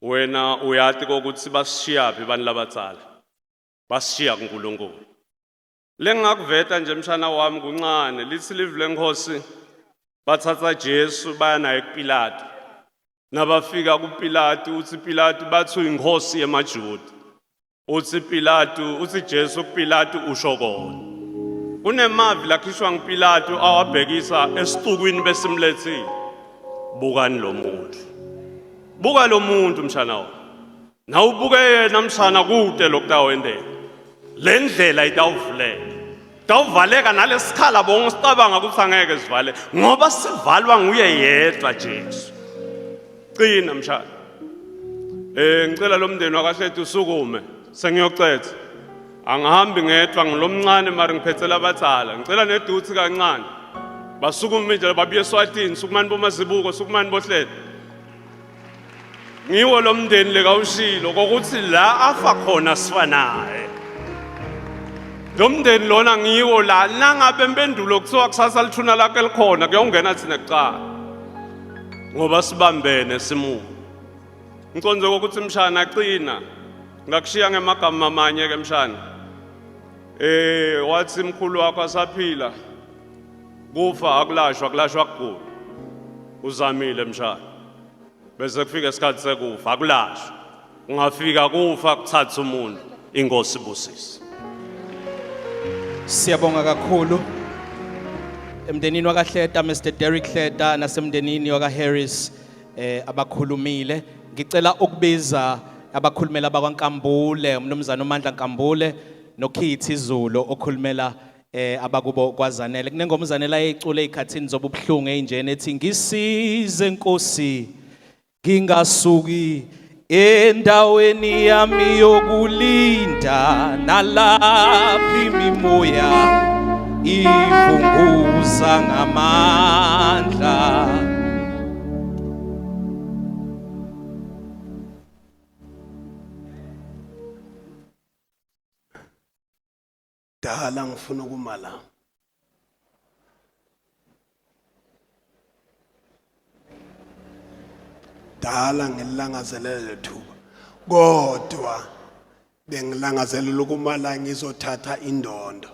wena uyati kokuthi basishiyaphi abantu labadzala basishiya kuNkulunkulu lengakuveta nje mshana wami kuncane lithi live lenkosi bathatha Jesu baya naye kuPilato nabafika kuPilato uthi Pilato bathi uyinkosi yemaJuda uthi Pilato uthi Jesu kuPilato usho kona kunemavi lakhishwa nguPilato awabhekisa esicukwini besimlethile bukani lo muntu buka lo muntu mshana wami na ubuke yena mshana kude lokutawendela le ndlela itawuvuleka tawuvaleka nalesikhala bonke sicabanga ukuthi angeke sivale ngoba sivalwa nguye yedwa Jesu qina mshana ngicela lo mndeni wakaHlethu usukume sengiyocetha angihambi ngedwa ngilomncane mara ngiphethela abadala ngicela neduthi kancane basukume nje babuye eSwatini sukumani bomazibuko sukumani boHlethu ngiwo lo mndeni lekawushilo kokuthi la afa khona sifanaye lo mndeni lona ngiwo la nangabe impendulo kuthiwa kusasa lithuna lakhe likhona kuyongena thina kuqala ngoba sibambene simu ngiconze ukuthi mshana qina ngakushiya ngemagama amanye ke mshana wathi imkhulu wakho asaphila kufa akulashwa kukhulu uzamile mshana bese kufika isikhathi sekufa akulashwa ungafika kufa kuthatha umuntu inkosi busisi Siyabonga kakhulu emndenini wakaHleta Mr Derek Hleta nasemndenini wakaHarris abakhulumile ngicela ukubiza abakhulumela abakwaNkambule umnumzana uMandla Nkambule noKhithi Zulu okhulumela abakubo kwaZanele kunengoma uZanele ayicule ezikhathini zobuhlungu enjene ethi ngisize Nkosi ngingasuki endaweni yami yokulinda nalaphi imimoya ivunguza ngamandla dala ngifuna ukumala dala ngilangazelele thuba kodwa bengilangazelela ukumala ngizothatha indondo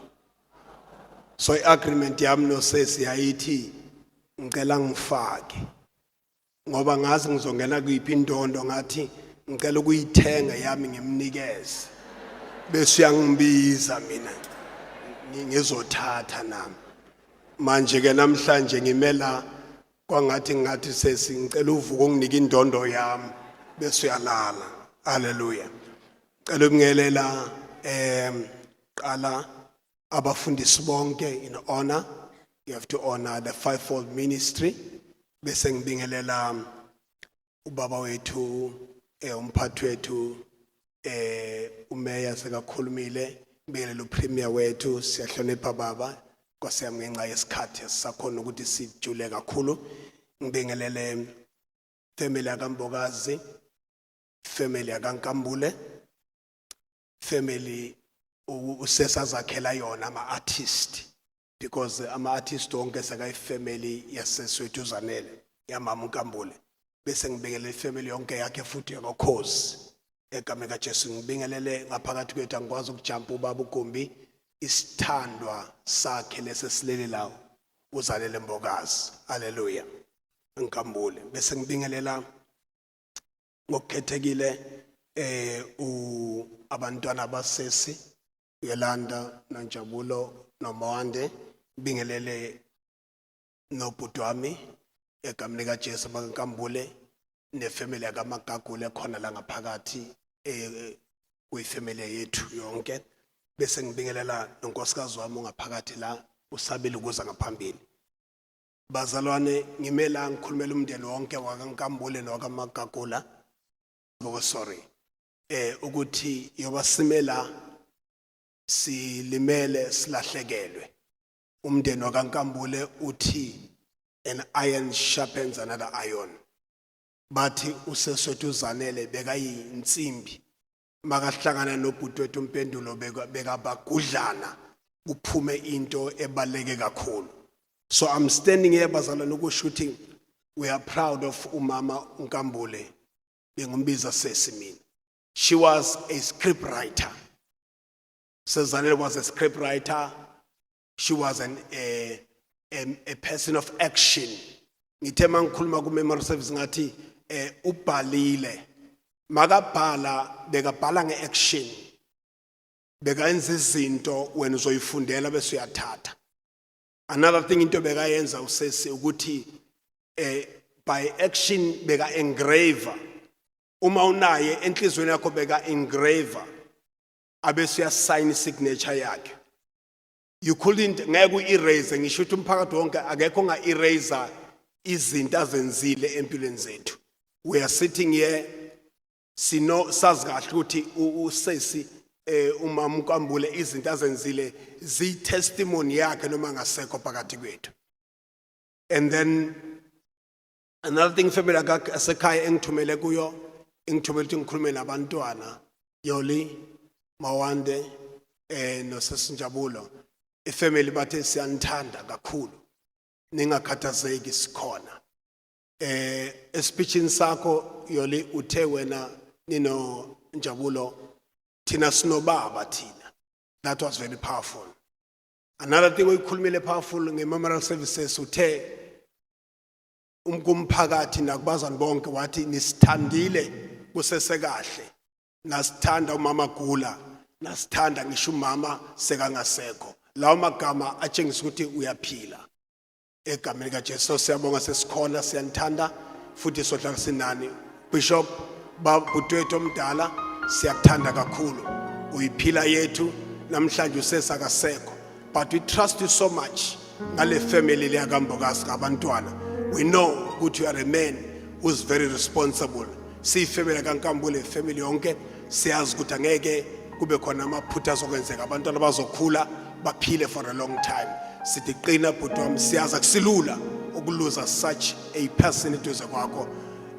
so iagreement yami nosesi yayithi ngicela ngifake ngoba ngazi ngizongena kuyiphi indondo ngathi ngicela ukuyithenga yami ngimnikeze bese uyangibiza mina ngizothatha nami manje ke namhlanje ngimela kwangathi sesi ngicela uvuka unginike indondo yami bese uyalala haleluya cela ubingelela qala abafundisi bonke in honor you have to honor the fivefold ministry bese ngibingelela ubaba wethu umphathi wethu umeya sekakhulumile ngibingelela upremier wethu siyahlonipha baba kwasiyami ngenxa yesikhathi sakhona ukuthi sijule kakhulu ngibingelele family yakambokazi family yakaNkambule family usesazakhela yona ama-artist because ama-artist onke sekayifamily yaseswethu uZanele yamama uNkambule bese ngibingelele ifamily yonke yakhe futhi yakokhozi egameni kaJesu ngibingelele ngaphakathi kwethu angikwazi ukujumpa ubaba uGumbi isithandwa sakhe lesesilele lawo uZanele Mbokazi haleluya Nkambule bese ngibingelela ngokukhethekile abantwana basesi Yolanda noNjabulo noMwande bingelele nobhuti wami egameni kaJesu bakaNkambule nefamily yakaMagagule khona la ngaphakathi kuyifamily yethu yonke bese ngibingelela nonkosikazi wami ngaphakathi la usabile ukuza ngaphambili bazalwane ngimela ngikhulumela umndeni wonke wakaNkambule nowakaMagagula sorry ukuthi yobasimela silimele silahlekelwe umndeni wakaNkambule uthi an iron sharpens another iron bathi useswethu uZanele bekayinsimbi makahlangana nobhuti wethu umpendulo bekabagudlana kuphume into ebaleke kakhulu so I'm standing here bazalwane ukushuthi we are proud of umama uNkambule bengumbiza sesi mina. She was a script writer. Sezanele was a script writer. She was a person of action. Ngithe mangikhuluma ku memory service ngathi ubhalile. Makabhala bekabhala ngeaction. Bekayenza izinto wena uzoyifundela bese uyathatha. Another thing into bekayenza usesi ukuthi by action beka engraver. Uma unaye enhlizweni yakho beka engraver. Abese uyasign signature yakhe. You couldn't ngeke erase ngisho ukuthi umphakathi wonke akekho nga eraser izinto azenzile empilweni zethu. We are sitting here sino sazi kahle ukuthi usesi umama uNkambule izinto azenzile zi testimony yakhe noma ngasekho phakathi kwethu. And then another thing family asekhaya engithumele kuyo ngithumele ukuthi ngikhulume nabantwana Yoli Mawande no Sesinjabulo ifamily bathe siyanithanda kakhulu ningakhathazeki sikhona espeechini sakho Yoli uthe wena nino Njabulo thina sinobaba thina. That was very powerful. Another thing oyikhulumile powerful nge-memorial services uthe umphakathi nakubazana bonke wathi nisithandile kusesekahle nasithanda umama Gula nasithanda ngisho umama sekangasekho. Lawo magama atshengisa ukuthi uyaphila egameni kaJesu. Siyabonga sesikhona siyanithanda futhi sohlala sinani. Bishop babudwethu omdala siyakuthanda kakhulu uyiphila yethu namhlanje usesakasekho, but we trust you so much ngale family leyakambokazi kabantwana. We know ukuthi you are a man who's very responsible. Siyifamily kaNkambule family yonke siyazi ukuthi angeke kube khona amaphutha azokwenzeka abantwana bazokhula baphile for a long time. Sithi qina bhuti wami siyazi akusilula ukuluza such a person eduze kwakho.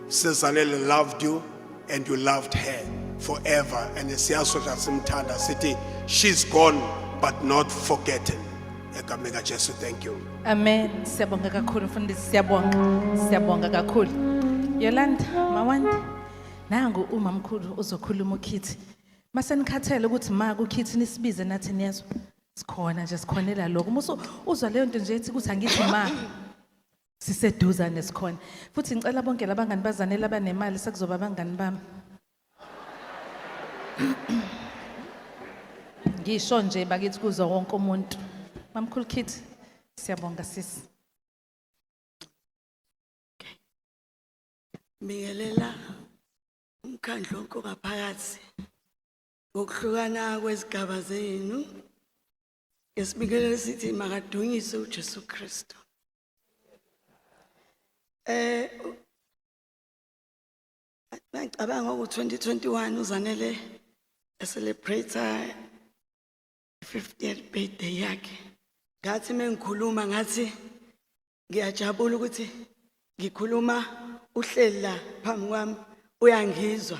Sezanele loved you and you loved her forever, and siyasohla simthanda sithi she's gone but not forgotten. Egameni kaJesu, thank you. Amen. Siyabonga kakhulu mfundisi, siyabonga kakhulu. Yolanda Mawande, nangu umamkhulu uzokhuluma uKhithi. Mase nikhathele ukuthi ma kuKhithi nisibize nathi niyezwa. Sikhona nje sikhonela lokho. Muso uzwa leyo nto nje ethi ukuthi angithi ma siseduzane sikhona. Futhi ngicela bonke labangani bazanele abanemali sekuzoba abangani bami. Ngisho nje bakithi kuzo wonke umuntu. Mamkhulu Khithi, siyabonga sisi. Bingelela umkhandlu wonke ngaphakathi ngokuhlukana kwezigaba zenu. Esibingelela sithi makadunyiswe uJesu Kristu. Ngicabanga ukuthi 2021 uZanele celebrate 50th birthday yakhe. Ngathi mengikhuluma ngathi ngiyajabula ukuthi ngikhuluma uhleli la phambi kwami uyangizwa.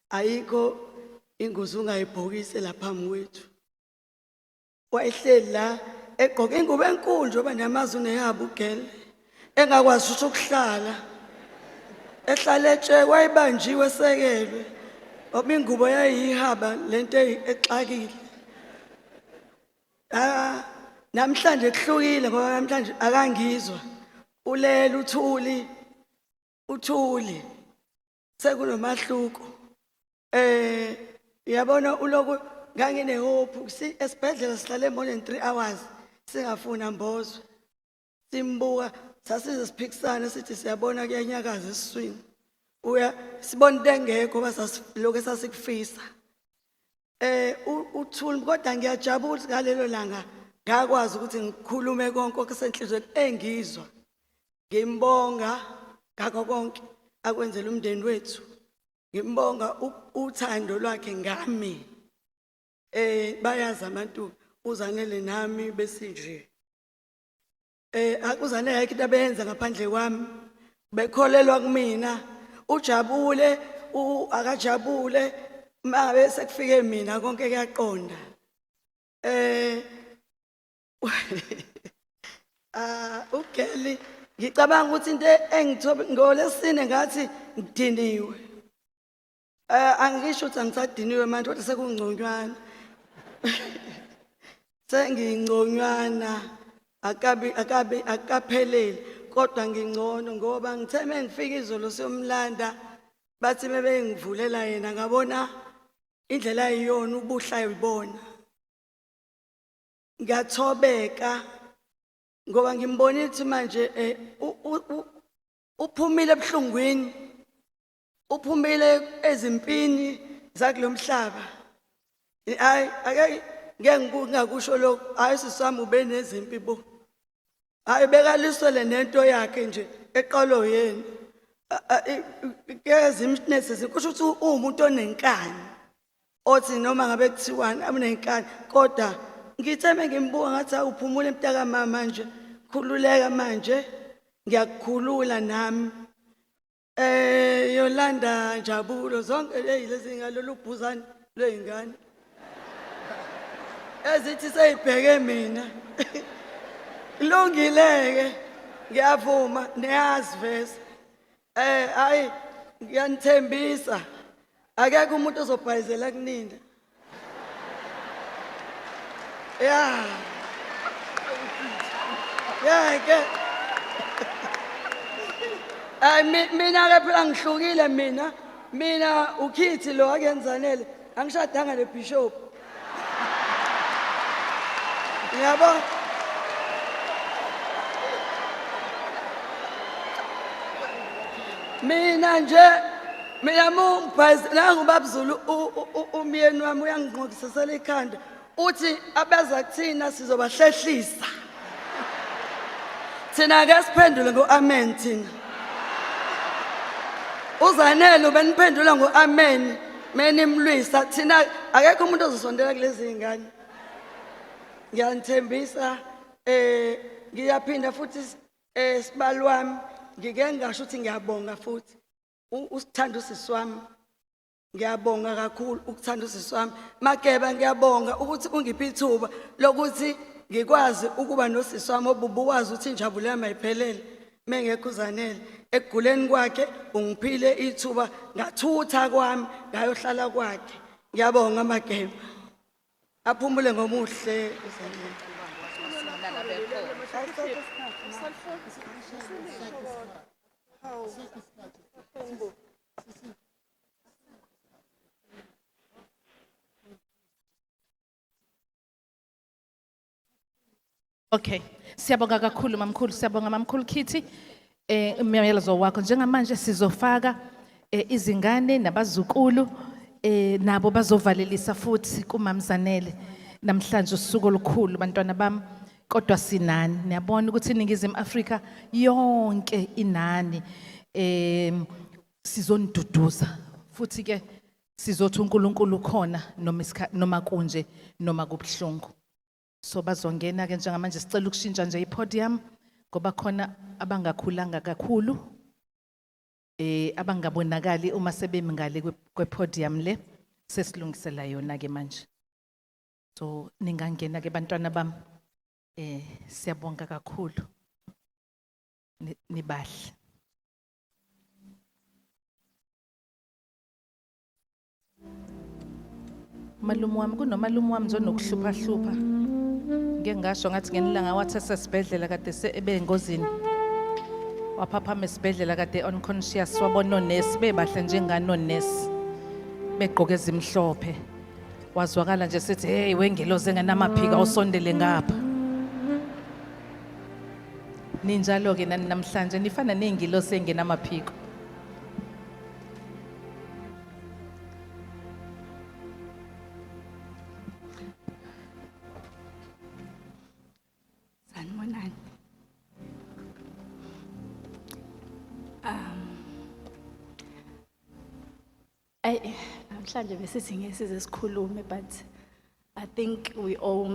Ayikho ingozi ungayibhokise la phambi kwethu. Wayehleli la egqoke ingubo enkulu njengoba namazi uneyabo ugele engakwazi ukuthi ukuhlala. Ehlala etshe wayibanjiwe sekelwe. Ngoba ingubo yayihaba lento exakile. Namhlanje kuhlukile ngoba namhlanje akangizwa. Ulela uthuli. Sekunomahluko. Yabona uloku ngangine hope si esibhedlela sihlale more than 3 hours singafuna mbozwe. Simbuka sasize siphikisana sithi siyabona kuyanyakaza esiswini. Sibona into engekho basasiloko esasikufisa. Uthuli kodwa ngiyajabula ngalelo langa ngakwazi ukuthi ngikhulume konke okusenhlizweni engizwa. Ngimbonga ngakho konke akwenzela umndeni wethu. Ngimbonga uthando lwakhe ngami. Bayazi abantu uZanele nami besinje. UZanele ayikho into abenza ngaphandle kwami. Bekholelwa kumina. Ujabule akajabule mabe sekufike mina konke kuyaqonda. Ugeli ngicabanga ukuthi into engithobe ngolesine ngathi ngidiniwe. Angisho ukuthi angisadiniwe manje kodwa sekungconywana. Sengingconywana akaphelele kodwa ngingcono ngoba ngithe mengifika izolo siyomlanda bathi bebengivulela yena ngabona indlela ayiyona ubuhla uyibona. Ngiyathobeka ngoba ngimbonile ukuthi manje uphumile ebuhlungwini. Uphumile ezimpini zakulomhlaba. Hayi ake ngingakusho lokho hayi sisami ube nezimpi bo. Hayi bekaliswele nento yakhe nje eqolo yena. Kezimnese sikusho ukuthi umuntu onenkani. Othi noma ngabe kuthiwani abunenkani kodwa ngithe ngimbuka ngathi uphumule emntaka mama manje khululeka manje ngiyakukhulula nami. Yolanda Jabulo zonke lezi ngalolu bhuzane lezingane ezithi seyibheke mina kulungileke ngiyavuma neyazi vese hayi ngiyanithembisa akekho umuntu ozobhayizela kunina ya ke mina ke phela ngihlukile mina uKhithi lo akenzanele angishadanga neBishop yabo mina mungibhayizela ngubabzulu umyeni wami uyangqokisela ikhanda uthi abeza kuthina sizobahlehlisa thina ke siphendule ngoamen thina uzanele ubeniphendula ngoamen menimlwisa thina akekho umuntu ozosondela kulezi zingane ngiyanithembisa ngiyaphinda futhi sibalwami ngike ngasho ukuthi ngiyabonga futhi usithanda usisi wami ngiyabonga kakhulu ukuthanda usisi wami Mageba ngiyabonga ukuthi ungiphe ithuba lokuthi ngikwazi ukuba nosisi wami obubuwazi ukuthi injabulo yami ayiphelele mengekho uzanele ekuguleni kwakhe ungiphile ithuba ngathutha kwami ngayohlala kwakhe ngiyabonga Mageba aphumule ngomuhle uzanele. Okay, siyabonga kakhulu mamkhulu, siyabonga mamkhulu Khithi. Umyalezo wakho njengamanje sizofaka izingane nabazukulu nabo bazovalelisa futhi kuMamZanele namhlanje usuku olukhulu bantwana bami kodwa sinani niyabona ukuthi iNingizimu Afrika yonke inani sizoniduduza futhi ke sizothi uNkulunkulu khona noma kunje noma kubhlungu. So bazongena ke njengamanje sicela ukushintsha nje ipodium ngoba khona abangakhulanga kakhulu abangabonakali uma sebemi ngale kwepodium le sesilungisela yona ke manje. So ningangena ke bantwana bami siyabonga kakhulu nibahle. Malume wami kunomalume wami zonokuhlupha hlupha ngeke ngasho ngathi ngenilanga wathi sesibhedlela kade ebengozini waphaphama esibhedlela kade unconscious wabona onesi bebahle njengani onesi begqoke ezimhlophe wazwakala nje sithi hey wengeloze ngenamaphika osondele ngapha ninjalo ke nani namhlanje nifana nengilosi engenamaphiko. Namhlanje besithi ngesize sikhulume but I think we owe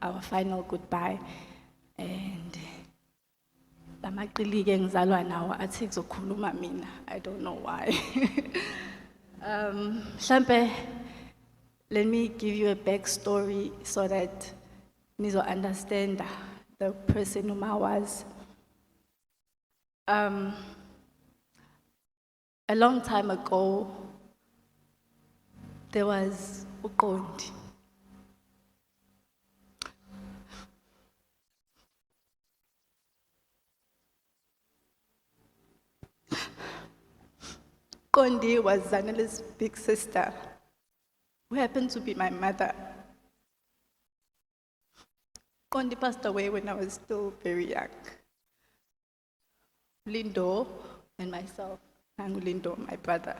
our final goodbye and lamaqili ke ngizalwa nawo athi kuzokhuluma mina I don't know why. Mhlambe let me give you a backstory so that nizo understand the person whom I was. A long time ago, There was uQondi. Qondi was Zanele's big sister, who happened to be my mother. Qondi passed away when I was still very young. Lindo and myself, Nangu Lindo, my brother.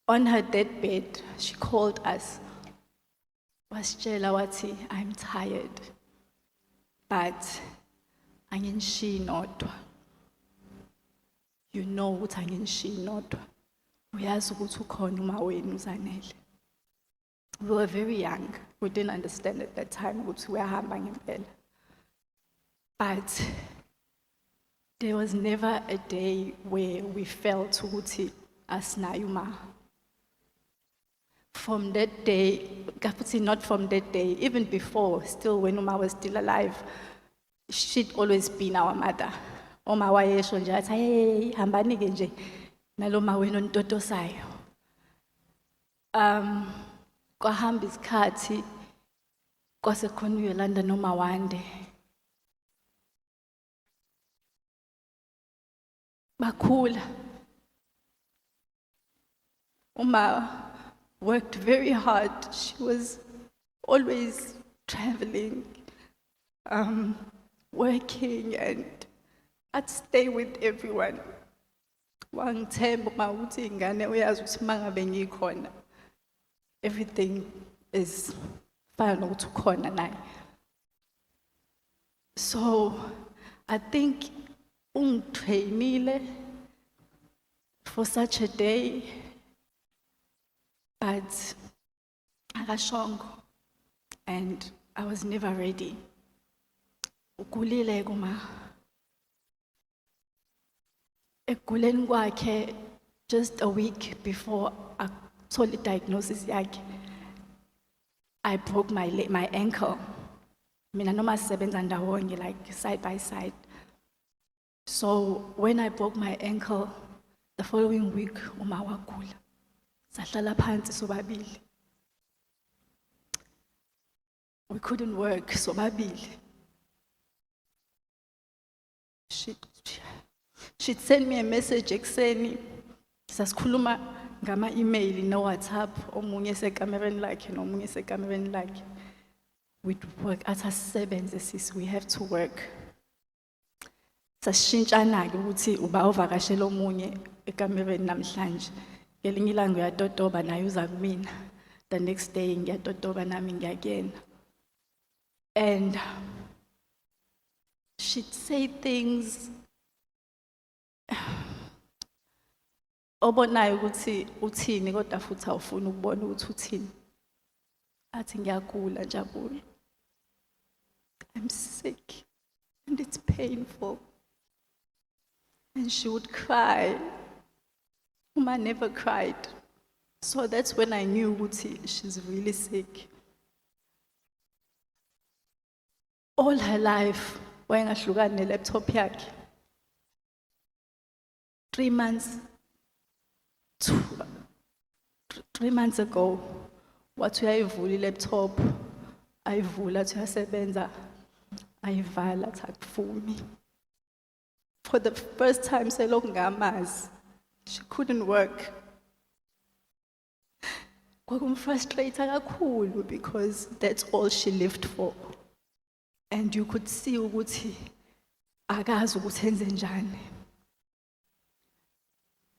On her deathbed, she called us. Wasitshela wathi, I'm tired, but anginishiyi nodwa. You know what anginishiyi nodwa. Uyazi ukuthi ukhona uma wenu uZanele. We were very young. We didn't understand at that time ukuthi uyahamba ngempela. But there was never a day where we felt ukuthi asinayo uma. From that day, not from that day, even before, still when Uma was still alive, she'd always been our mother. Oma wayesho nje athi hey hambani ke nje naloma wena ontotosayo. Kwahamba isikhathi kwase khona uYolanda noma Wande. Bakhula. Uma worked very hard. She was always traveling, working, and I'd stay with everyone. Wangithemba uma uthi ingane uyazi ukuthi mangabe ngikhona, everything is fine nokuthi ukhona naye. So I think ungitrainile for such a day, but akashongo, and I was never ready. Ukhulile kuma. Ekuleni kwakhe, just a week before I told the diagnosis yakhe, I broke my ankle. Mina noma sisebenza ndawonye, like side by side. So when I broke my ankle, the following week, uma wagula. Sahlala phansi sobabili. We couldn't work sobabili. She'd send me a message ekuseni. Sasikhuluma ngama email no WhatsApp, omunye esekamereni lakhe nomunye esekamereni lakhe. We'd work at sebenze sis, we have to work. Sashintshana ke ukuthi uba uvakashela omunye ekamereni namhlanje. Ngelinye ilanga uyatotoba naye uza kumina. The next day ngiyatotoba nami ngiyakuyena. And she'd say things obonayo ukuthi uthini kodwa futhi awufuni ukubona ukuthi uthini. Athi ngiyagula Njabule. I'm sick and it's painful. And she would cry. Uma never cried. So that's when I knew ukuthi she's really sick. All her life, wayengahlukani ne-laptop yakhe. 3 months ago, wathi uyayivula i-laptop, ayivula athi uyasebenza, ayivala athi akufumi. For the first time selokhu ngamazi, she couldn't work. Kwakumfrustrata kakhulu because that's all she lived for. And you could see ukuthi akazi ukuthi enze njani.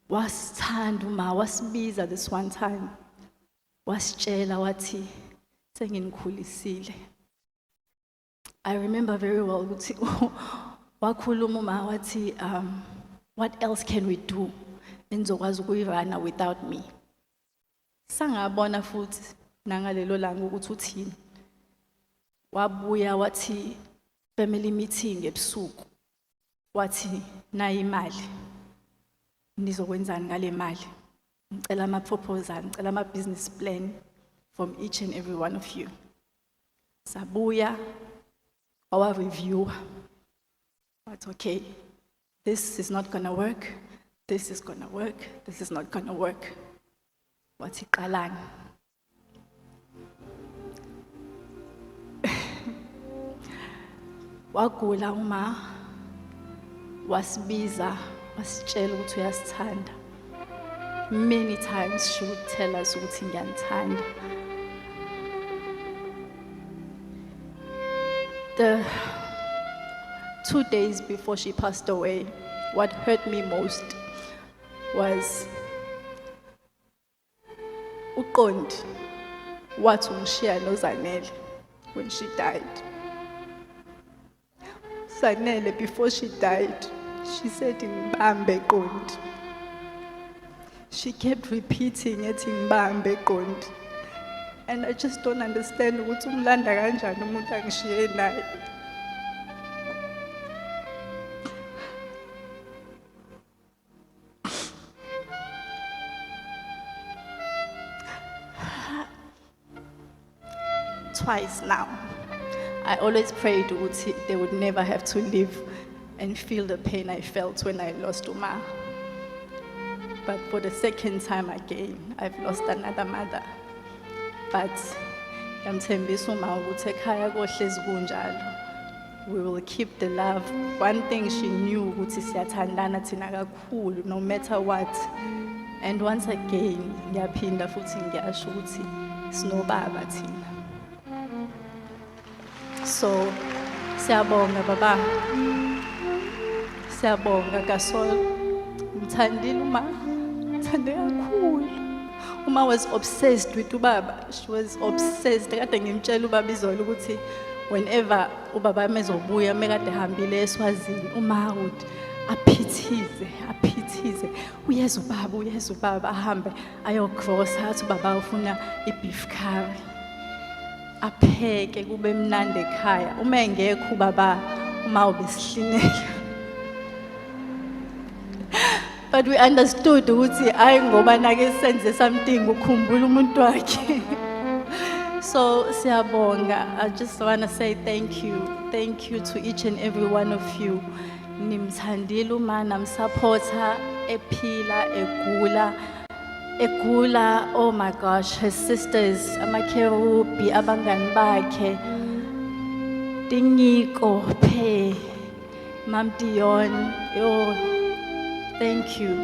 Wasithanda uma wasibiza this one time. Wasitshela wathi senginikhulisile. I remember very well ukuthi wakhuluma uma wathi what else can we do enizokwazi ukuyirana without me. Sangabona futhi nangalelo langa ukuthi uthini. Wabuya wathi family meeting ebusuku. Wathi nayi imali. Nizokwenzani ngale mali? Ngicela ama proposal, ngicela ama business plan from each and every one of you. Sabuya, our review. But okay, this is not gonna work. this is gonna work, this is not gonna work. Wathi qalani. Wagula uma wasibiza wasitshela ukuthi uyasithanda. Many times she would tell us ukuthi ngiyanithanda. The 2 days before she passed away, what hurt me most was uqondi wathi ungishiya noZanele when she died. Zanele, before she died, she said ngibambe qondi. She kept repeating ethi ngibambe qondi. And I just don't understand ukuthi umlanda kanjani umuntu angishiye naye. Twice now. I always prayed ukuthi they would never have to live and feel the pain I felt when I lost Uma. But for the second time again, I've lost another mother. But ngiyamthembisa Uma ukuthi ekhaya kohlezi kunjalo. We will keep the love. One thing she knew ukuthi siyathandana thina kakhulu no matter what. And once again, ngiyaphinda futhi ngiyasho ukuthi sinobaba thina. So, siyabonga baba. Siyabonga Gasol. Ngithandile Uma. Ngithande kakhulu. Uma was obsessed with ubaba. She was obsessed. Kade ngimtshela ubaba izolo ukuthi whenever ubaba mezobuya mekade hambile eSwazini, Uma would aphithize. Uyeza ubaba ahambe ayokrosa athi ubaba ufuna ibeef curry. Apheke kube mnandi ekhaya. Uma engekho ubaba Uma ubesihlinela. But we understood ukuthi ayi ngoba nake senze something ukhumbula umuntu wakhe. So siyabonga. I just want to say thank you. Thank you to each and every one of you. Nimthandile Uma, namsupporta, ephila, egula, oh my gosh, her sisters, amakerubi, abangani bakhe, Dingiko, Phe, Mam Dion, oh, thank you.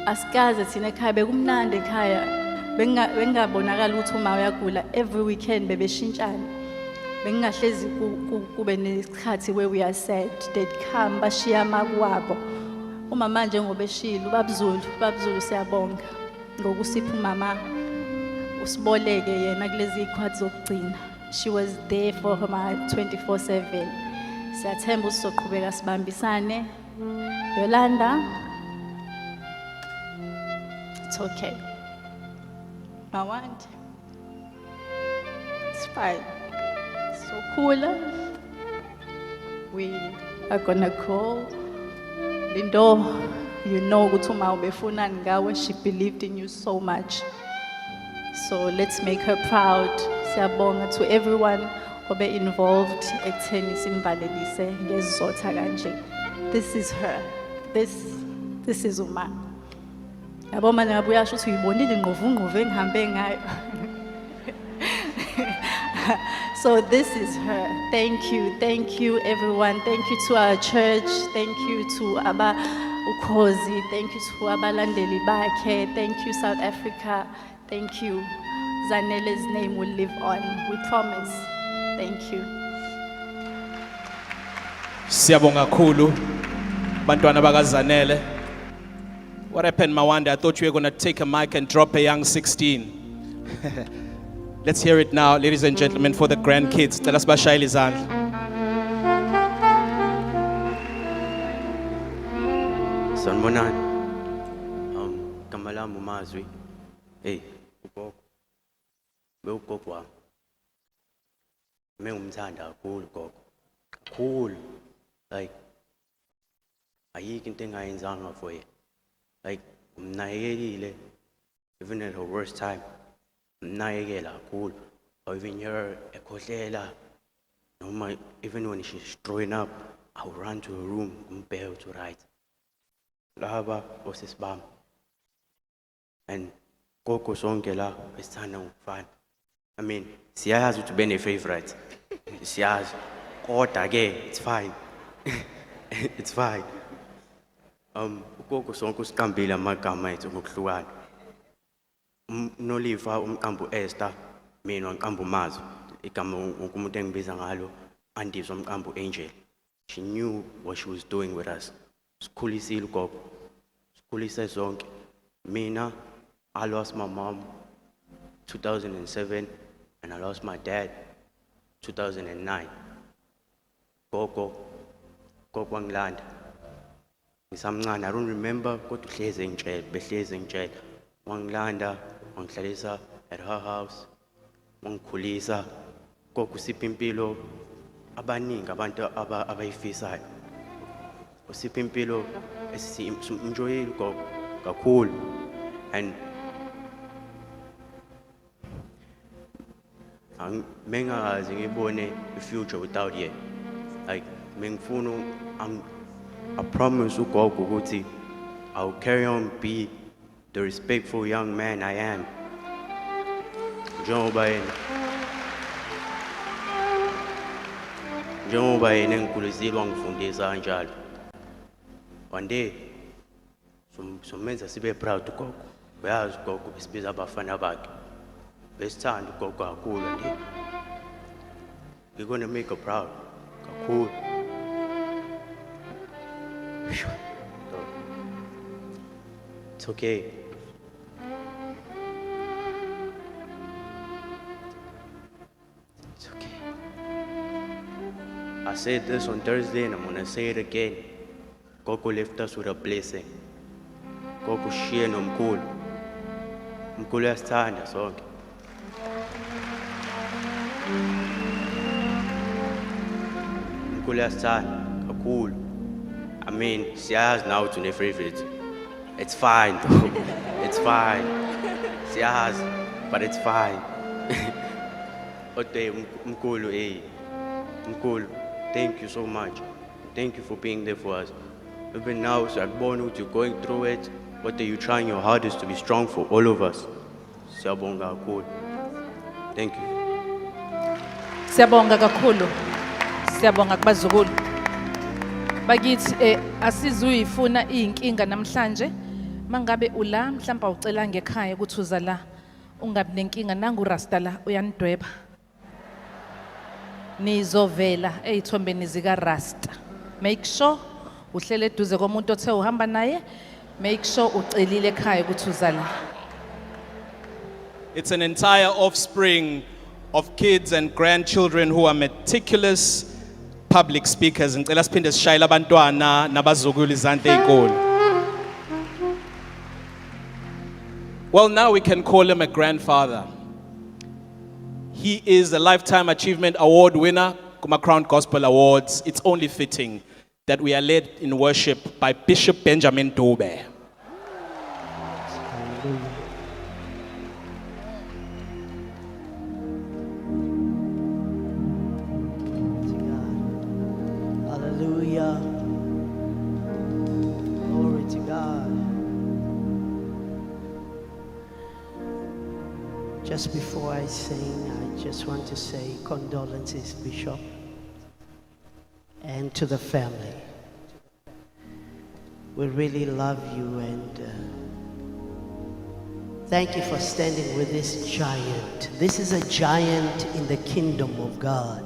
Asikaze thina ekhaya bekumnandi ekhaya, bengabonakala ukuthi Uma uyagula. Every weekend bebeshintshana. Bengingahlezi kube nesikhathi where we are sad. They'd come bashiya amakwabo. Uma manje ngoba eshilo babzulu siyabonga ngokusipha umama usiboleke yena kulezi ikhwathi zokugcina. She was there for her 24/7. Siyathemba usizoqhubeka sibambisane. Yolanda, it's okay. Mawande, it's fine. So cooler. We are gonna call Lindo. You know ukuthi Uma ubefuna ngawe. She believed in you so much. So let's make her proud. Siyabonga to everyone obe involved ekutheni simvalelise ngezizotha kanje. This is her. This is Uma. Yabo manje ngabe uyasho ukuthi uyibonile ingqovungqovu engihambe ngayo. So this is her. Thank you everyone. Thank you to our church. Thank you to Aba Ukhozi. Thank you to abalandeli bakhe. Thank you South Africa. Thank you. Zanele's name will live on. We promise. Thank you. Siyabonga kakhulu bantwana bakaZanele. What happened, Mawande? I thought you were going to take a mic and drop a young 16. Let's hear it now, ladies and gentlemen, for the grandkids. Tell us about Shaili Zandla. Sanibonani. Igama lami uMazwi. Hey, ugogo. Bewugogo wami. Ngumthanda kakhulu gogo. Kakhulu. Like ayikho into engayenzanga for you. Like umnakekile even at her worst time. Umnakekela kakhulu. Or even her ekhohlela. Noma even when she's throwing up, I'll run to her room, umbheke to right. laba osisibami. And gogo sonke la esithanda ngokufana. I mean, siyazi ukuthi bene favorite. Siyazi. Kodwa ke it's fine. It's fine. Gogo sonke usiqambile amagama ethu ngokuhlukana. Nolifa umqambu Esther, mina umqambu Mazo. Igama umuntu engibiza ngalo andizwa umqambu Angel. She knew what she was doing with us. Sikhulisile ugogo. Sikhulise zonke. Mina, I lost my mom 2007 and I lost my dad 2009. Gogo wangilanda. Ngisamncane, I don't remember kodwa uhlezi ngitshela, behlezi ngitshela. Wangilanda, wangihlalisa at her house. Wangikhulisa. Gogo usipha impilo abaningi abantu abayifisayo. Usipha impilo enjoyile gogo kakhulu. And mengazi ngibone the future without ye. Like mengifuna I promise ugogo ukuthi I will carry on be the respectful young man I am. Njengoba yena engikhulisile wangifundisa kanjalo. One day somenza sibe proud ugogo. Uyazi ugogo besibiza abafana bakhe. Besithanda ugogo kakhulu nje. We're going to make her proud. Kakhulu. It's okay. It's okay. I said this on Thursday and I'm going to say it again. Gogo left us with a blessing. Gogo shiye nomkhulu. Umkhulu uyasithanda sonke. Umkhulu uyasithanda kakhulu. I mean, siyazi now to favorite. It's fine though. It's fine. Siyazi, but it's fine. Ote umkhulu Umkhulu, thank you so much. Thank you for being there for us. Even now, so you're going through it, but you're trying your hardest to be strong for all of us. Siyabonga kakhulu. Thank you. Siyabonga kakhulu. Siyabonga kubazukulu. Bakithi asizuyifuna inkinga namhlanje. Mangabe ula mhlamba ucela ngekhaya ukuthi uza la ungabi nenkinga nangu Rasta la uyanidweba. Nizovela ezithombeni zika Rasta. Make sure uhlele eduze komuntu othe uhamba naye. Make sure ucelile ekhaya ukuthi uza la. It's an entire offspring of kids and grandchildren who are meticulous public speakers. Ngicela siphinde sishayele abantwana nabazukulu izandla ezinkulu. Well, now we can call him a grandfather. He is a Lifetime Achievement Award winner, Kuma Crown Gospel Awards. It's only fitting that we are led in worship by Bishop Benjamin Dube. Hallelujah. Glory to God. Just before I sing, I just want to say condolences, Bishop, and to the family. We really love you and thank you for standing with this giant. This is a giant in the kingdom of God.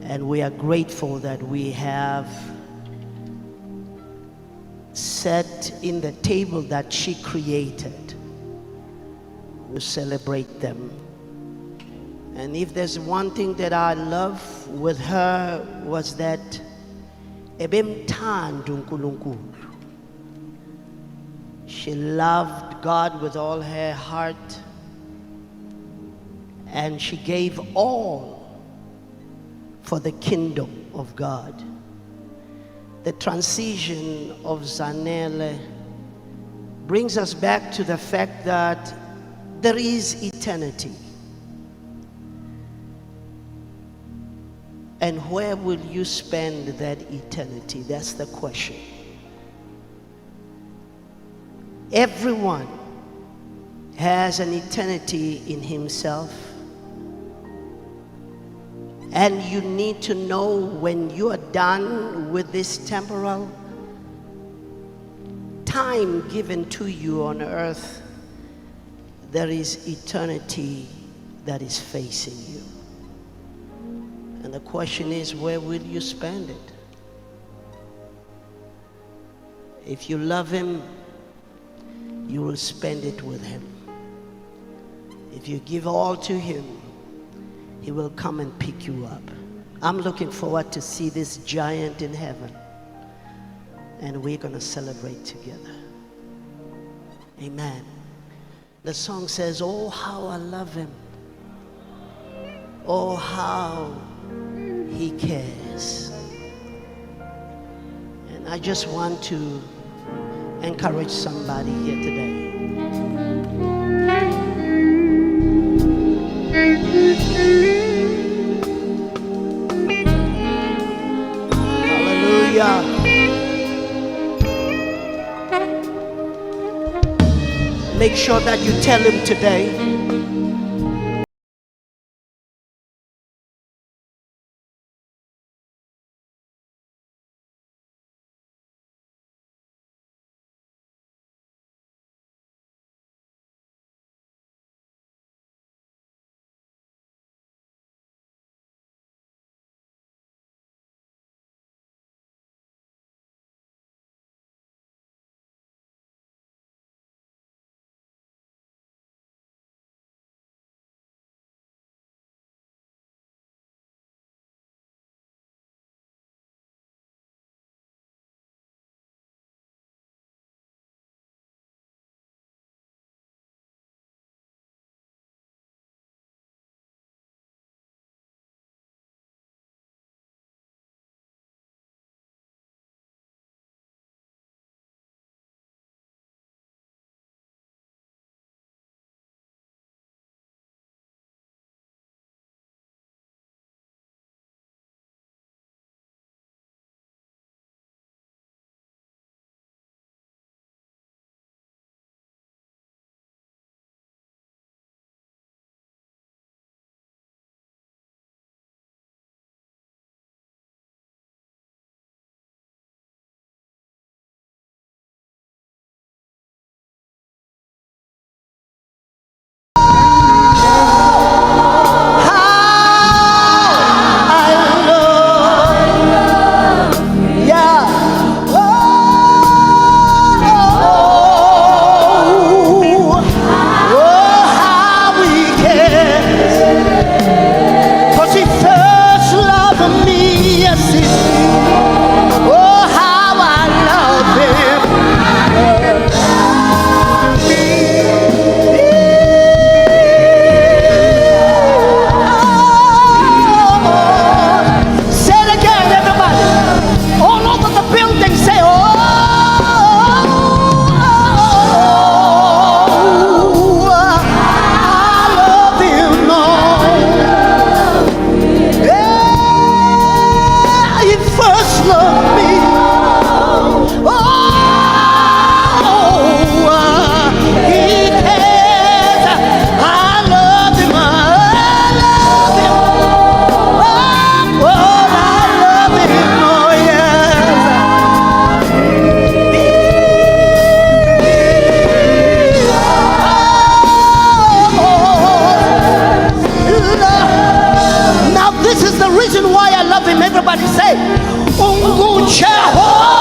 And we are grateful that we have sat in the table that she created to celebrate them. And if there's one thing that I love with her was that ebemthanda uNkulunkulu. She loved God with all her heart and she gave all for the kingdom of God. The transition of Zanele brings us back to the fact that there is eternity. And where will you spend that eternity? That's the question. Everyone has an eternity in himself. And you need to know when you are done with this temporal time given to you on earth, there is eternity that is facing you. And the question is, where will you spend it? If you love him, you will spend it with him. If you give all to him, he will come and pick you up. I'm looking forward to see this giant in heaven, and we're going to celebrate together. Amen. The song says, oh, how I love him. Oh, how he cares. And I just want to encourage somebody here today. Hallelujah. Make sure that you tell him today, Everybody say, Ungu Jehovah.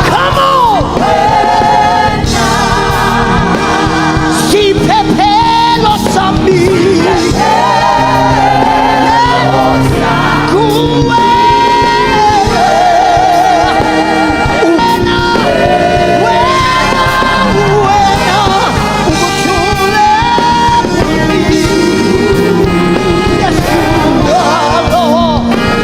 Come on. Si pepe lo sami. Yes, you are Lord.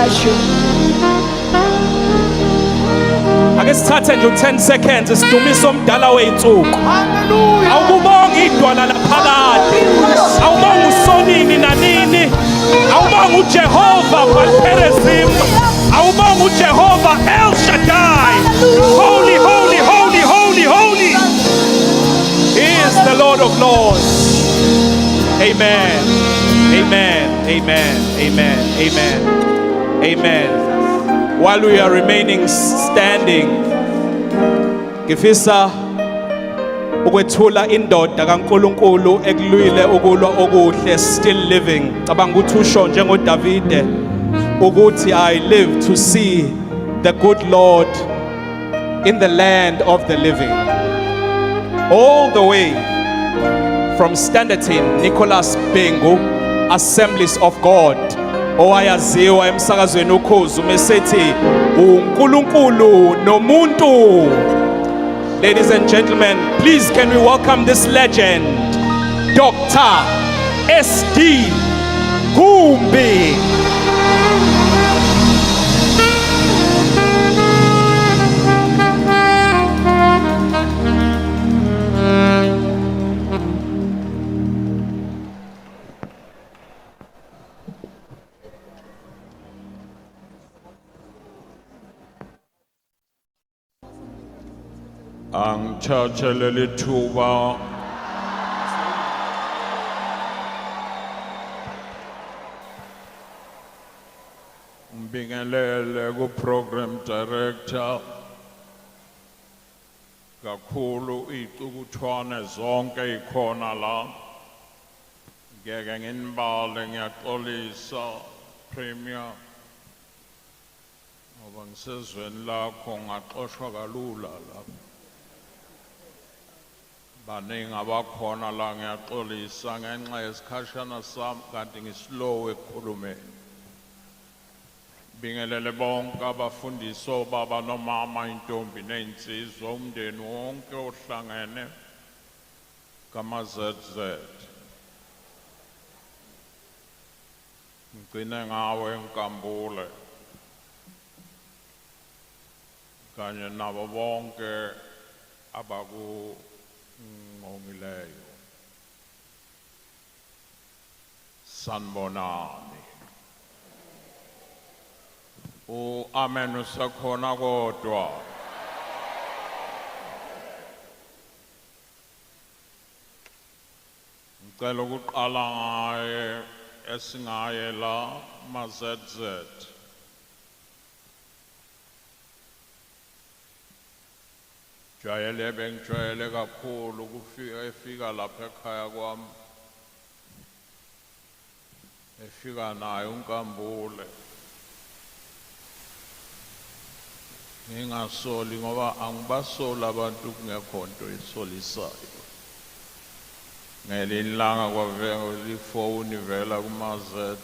bless you. Ake sithathe nje 10 seconds sidumise omdala weinsuku. Hallelujah. Awubonga idwala laphakade. Awubonga usonini nanini. Awubonga uJehova Balperesim. Awubonga uJehova El Shaddai. Holy, holy, holy, holy, holy. He is the Lord of Lords. Amen. Amen. Amen. Amen. Amen. Amen. While we are remaining standing, ngifisa ukwethula indoda kaNkuluNkulu ekulwile ukulwa okuhle, still living. Cabanga ukuthi usho njengo Davide ukuthi I live to see the good Lord in the land of the living. All the way from Standerton, Nicholas Bengu, Assemblies of God, owayaziwa emsakazweni ukhozi umesethi uNkulunkulu nomuntu. Ladies and gentlemen, please can we welcome this legend, Dr. S.D. Gumbi. Angithathe lithuba ngibingelele ku-program director kakhulu iy'cukuthwane zonke ikhona la ngeke nginibale ngiyaxolisa premier ngoba ngisezweni lakho ngaxoshwa kalula lapha baningi abakhona la ngiyaxolisa ngenxa yesikhashana sami kanti ngislow ekukhulumeni. Bingelele bonke abafundisi obaba nomama intombi ney'nsizwa umndeni wonke ohlangene kama-ZZ. Ngigcine ngawe Nkambule kanye nabo bonke abakunqongileyo. Sanibonani. Amen usakhona kodwa. Ngicela ukuqala ngaye esingaye la ma-ZZ. Jwayele bengijwayele kakhulu efika lapha ekhaya kwami. Efika naye uNkambule. Ngingasoli ngoba angibasoli abantu kungekho nto isolisayo. Ngelinye ilanga kwavela ifoni vela kuma-Z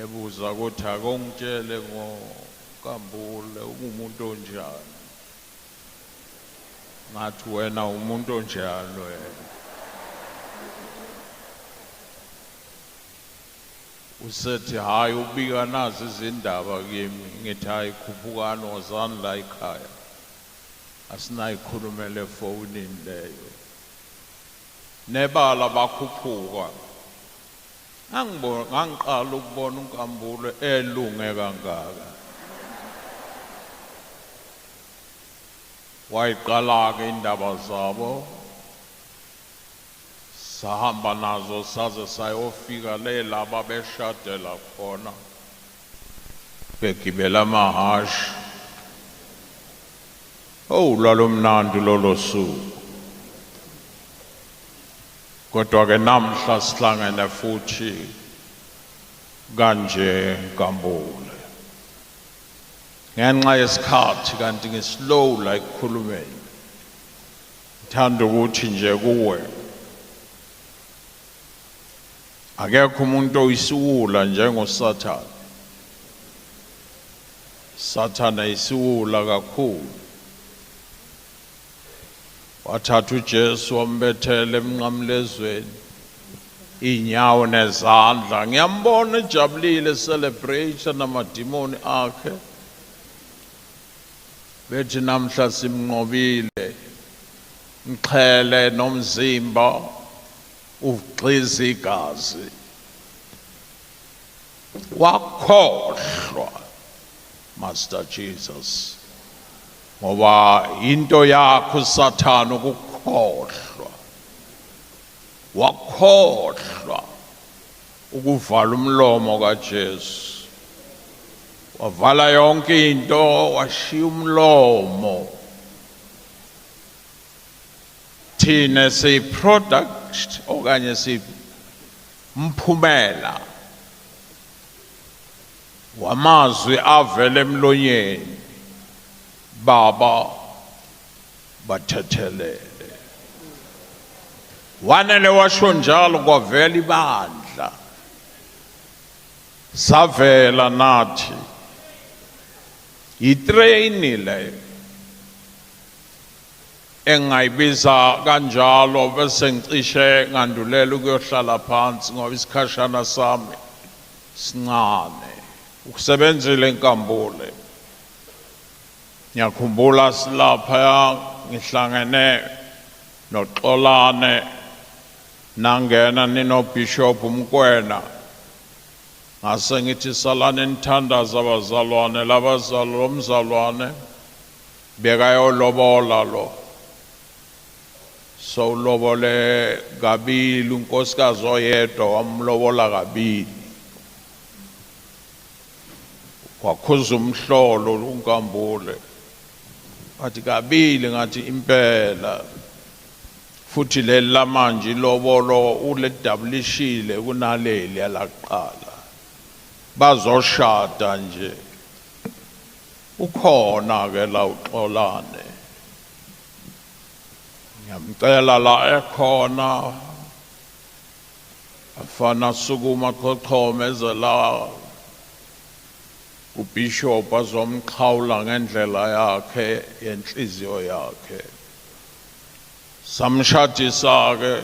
ebuza ukuthi akongitshele ngoNkambule ungumuntu onjani. Ngathi wena umuntu onjani wena. Usethi hayi ubika nazi izindaba kimi. Ngithi hayi khuphukani wozani la ekhaya. Asinayikhulumele efonini leyo. Nebala bakhuphuka. Ngangiqala ukubona uNkambule elunge kangaka. Wayiqala-ke indaba zabo. Sahamba nazo saze sayofika le laba beshadela khona. Begibela amahashi. Lwalumnandi lolo suku. Kodwa-ke namhla sihlangene futhi kanje Nkambule. Ngenxa yesikhathi kanti ngislow la ekukhulumeni. Ngithanda ukuthi nje kuwe akekho umuntu oyisiwula njengoSathane. Sathane ayisiwula kakhulu. Wathatha uJesu wambethela emnqamlezweni inyawo nezandla. Ngiyambona ejabulile celebration namadimoni akhe. Bethi namhla simnqobile. Mxhele nomzimba ugxiza igazi. Wakhohlwa Master Jesus. Ngoba into yakho Satan ukukhohlwa. Wakhohlwa ukuvala umlomo kaJesu. Wavala yonke into washiya umlomo. Thina siyi product okanye simphumela wamazwi avela emlonyeni baba bathethelele. Wanele washo njalo kwavela ibandla. Savela nathi. Yitreni leyo. Engayibiza kanjalo bese ngicishe ngandulela ukuyohlala phansi ngoba isikhashana sami sincane. Ukusebenzile enkambule. Ngiyakhumbula silapha ngihlangene noXolane nangena nino Bishop Mkwena. Ngase ngithi salane nithandaza abazalwane labazalo lomzalwane bekayo lobola lo. So lobole kabili unkosikazi oyedwa wamlobola kabili. Kwakhuza umhlolo unkambule. Athi kabili ngathi impela. Futhi leli lamanje lobolo uledabulishile kunaleli yalaqala. Bazoshada nje. Ukhona ke la uXolane. Ngiyamcela la ekhona afana sukuma xoxhomeze la uBishop azomxhawula ngendlela yakhe yenhliziyo yakhe. Samshadisa ke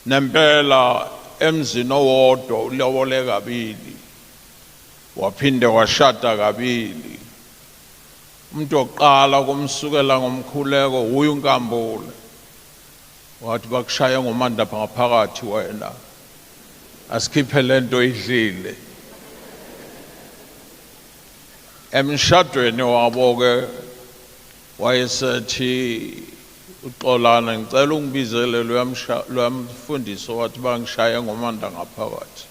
nempela emzini owodwa ulobole kabili. Waphinde washada kabili. Umuntu oqala kumsukela ngomkhuleko uye unkambule. Wathi bakushaya ngomanda ngaphakathi wena. Asikhiphe lento idlile. Emshadweni wabo ke wayesethi uXolana ngicela ungibizele lo mfundiso wathi bangishaye ngomanda ngaphakathi.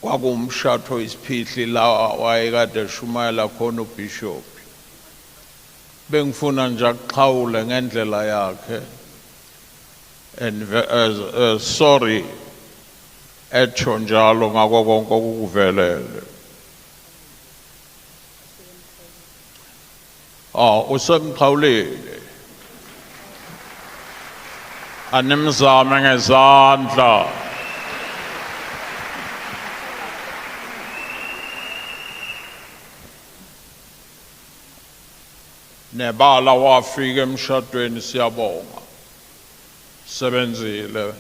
Kwakumshado isiphihli la wayekade shumayela khona uBishop. Bengifuna nje akuxhawule ngendlela yakhe. And sorry etsho njalo ngako konke okuvelele. Usemxhawulile. Animzame ngezandla. Nebala wafika emshadweni siyabonga. Sebenzile.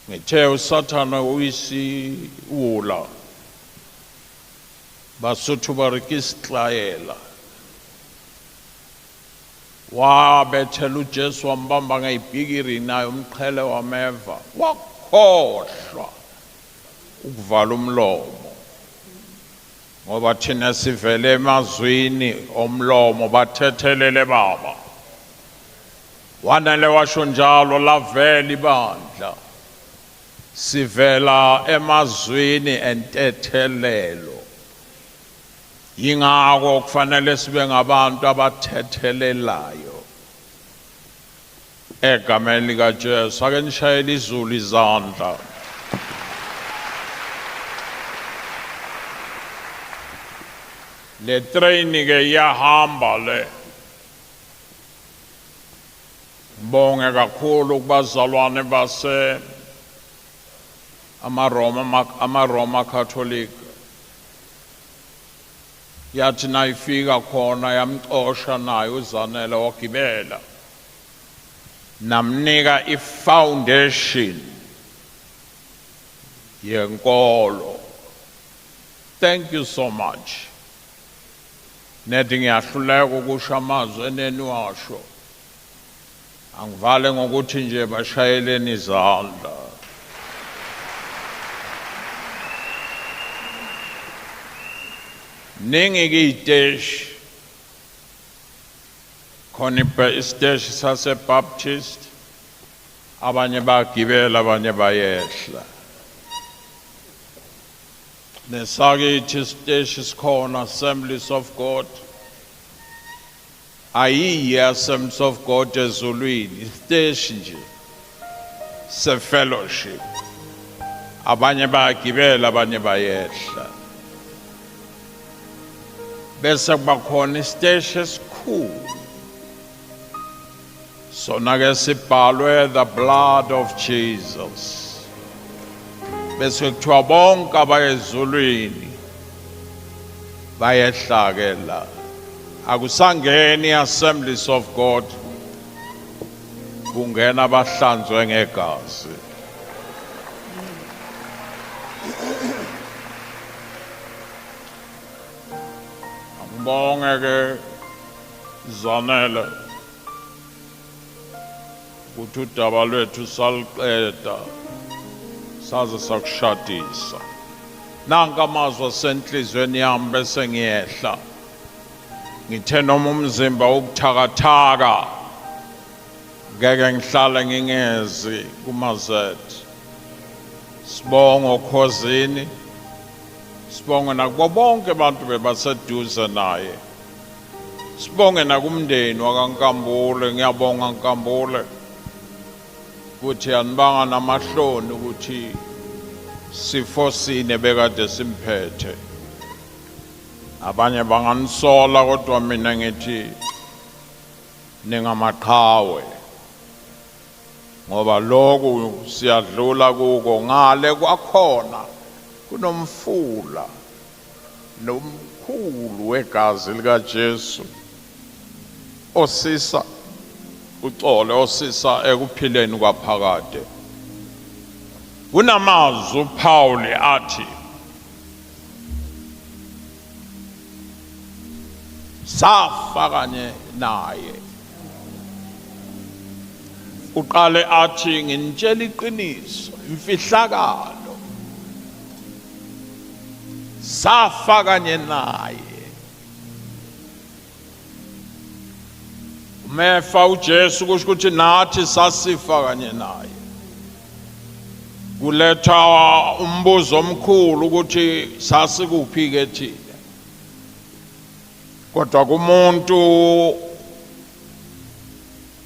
Ngithe uSathana uyisiwula. Basuthu barikisixayela. Wabethela uJesu wambamba ngayibhikiri naye umqhele wameva. Wakhohlwa ukuvala umlomo. Ngoba thina sivele emazwini omlomo bathethelele baba. Wanele washo njalo lavela ibandla. Sivela emazwini entethelelo. Yingako kufanele sibe ngabantu abathethelelayo. Egameni likaJesu ake nishayele izulu izandla. Le train ke iyahamba le. Bonge kakhulu kubazalwane base Roma Catholic. Yathi nayifika khona yamxosha naye uZanele wagibela. namnika i-foundation yenkolo. Thank you so much. Nethi ngiyahluleka ukusho amazwi eneniwasho. Angivale ngokuthi nje bashayeleni izandla. Ningi iteshi khona isiteshi sase-Baptist, abanye bagibela abanye bayehla. Nesakithi isiteshi sikhona Assemblies of God, ayiyi Assemblies of God ezulwini, isiteshi nje se-fellowship, abanye bagibela abanye bayehla. Bese kuba khona isiteshi esikhulu sona ke sibhalwe the blood of Jesus. Bese kuthiwa bonke abayezulwini bayehla ke la. Akusangeni Assemblies of God, kungena abahlanzwe ngegazi. Ngibonge ke Zanele ukuthi udaba lwethu saliqeda saze sakushadisa. Nanka amazwi asenhlizweni yami bese ngiyehla. Ngithe noma umzimba ubuthakathaka ngeke ngihlale ngingezi kumazethe. Sibonge okhosini, sibonge nakubo bonke abantu bebaseduze naye. Sibonge nakumndeni wakaNkambule, ngiyabonga Nkambule ukuthi anibanga namahloni ukuthi sifosine bekade simphethe. Abanye banganisola kodwa mina ngithi ningamaqhawe, ngoba lokhu siyadlula kuko. Ngale kwakhona kunomfula nomkhulu wegazi likaJesu osisa uxole, osisa ekuphileni kwaphakade. Kunamazwi uPaul athi safa kanye naye. Uqale athi nginitshela iqiniso, imfihlakalo, safa kanye naye. Umefa uJesu kusho ukuthi nathi sasifa kanye naye. Kuletha umbuzo omkhulu ukuthi sasikuphi ke thina. Kodwa kumuntu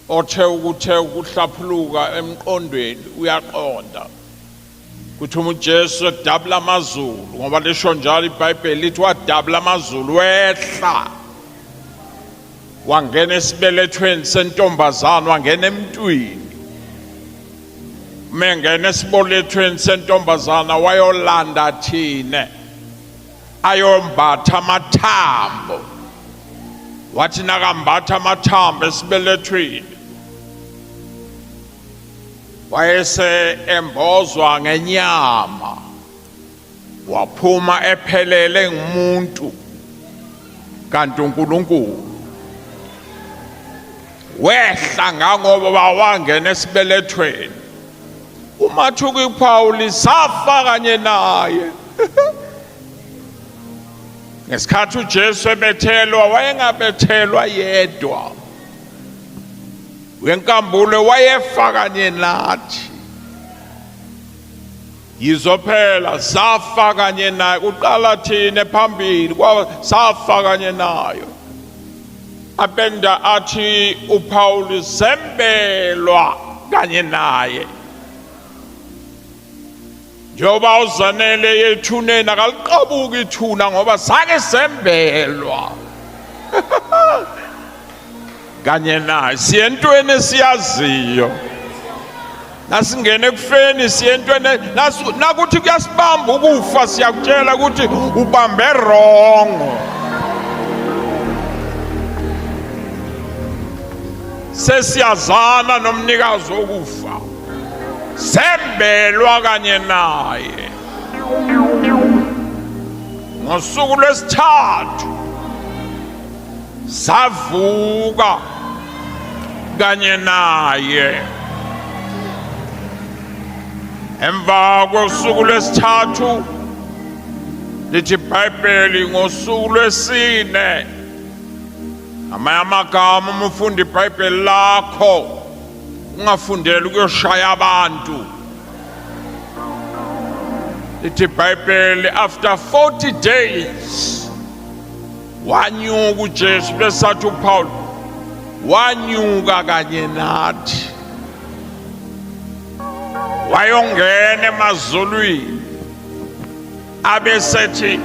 othe ukuhlaphuluka emqondweni uyaqonda ukuthi uJesu edabula amazulu, ngoba lisho njalo iBhayibheli lithi wadabula amazulu wehla wangena esibelethweni sentombazana, wangena emntwini. Mengena esibelethweni sentombazana wayolanda thina, ayombatha amathambo. Wathi nakambatha amathambo esibelethweni wayese embozwa ngenyama, waphuma ephelele ngumuntu kanti uNkulunkulu. Wehla ngoba wangena esibelethweni. Umathuki uPaul safa kanye naye. Ngesikhathi uJesu ebethelwa, wayengabethelwa yedwa. weNkambule wayefa kanye nathi. Yizo phela safa kanye naye, uqala thina phambili safa kanye nayo. Apenda athi uPaul zembelwa kanye naye. Njoba uZanele yethuneni akaliqabuki ithuna ngoba sake sembelwa kanye naye. Siyentweni esiyaziyo, nasingene kufeni siyentweni, nakuthi kuyasibamba ukufa siyakutshela ukuthi ubambe wrong. sesiyazana nomnikazi wokufa sembelwa kanye naye ngosuku lwesithathu savuka kanye naye emva kosuku lwesithathu lithi iBhayibheli ngosuku lwesine amanye amagama uma ufunda iBhayibheli lakho ungafundeli ukuyoshaya abantu lithi iBhayibheli after 40 days wanyuka uJesu besathi uPaul wanyuka kanye nathi wayongena emazulwini abesethi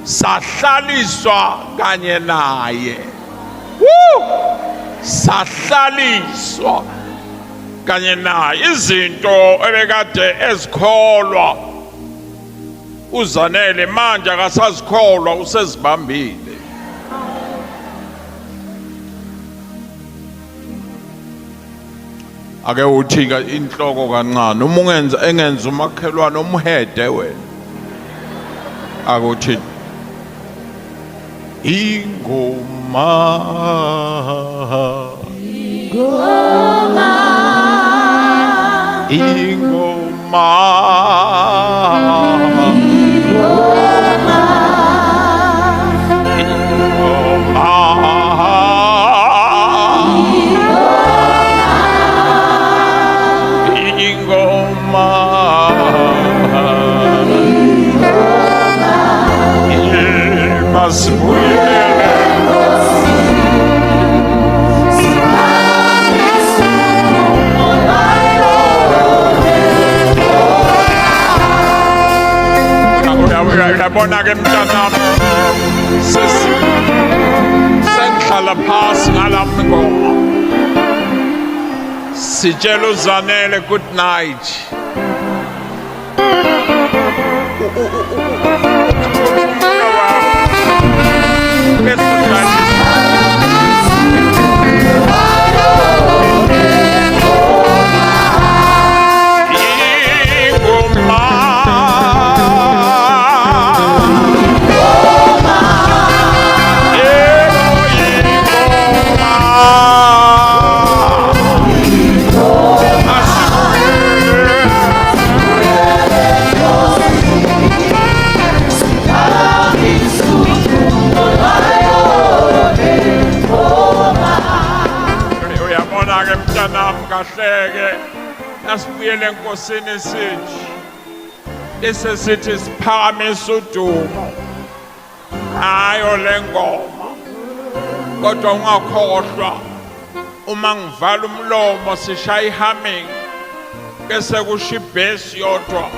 sahlaliswa kanye naye sahlaliswa kanye naye izinto ebekade ezikholwa uZanele manje akasazikholwa usezibambile ake uthika inhloko kancane uma engenza umakhelwane umhede wena akuthi ingoma uyabona ke mntanami sengihlala phasi ngalami ngoma sitshela uZanele good night kahleke asibuyele enkosini sithi isesithi siphakamisa udumo hayo lengoma kodwa ungakhohlwa uma ngivala umlomo sishaya ihumming bese kusho ibhesi yodwa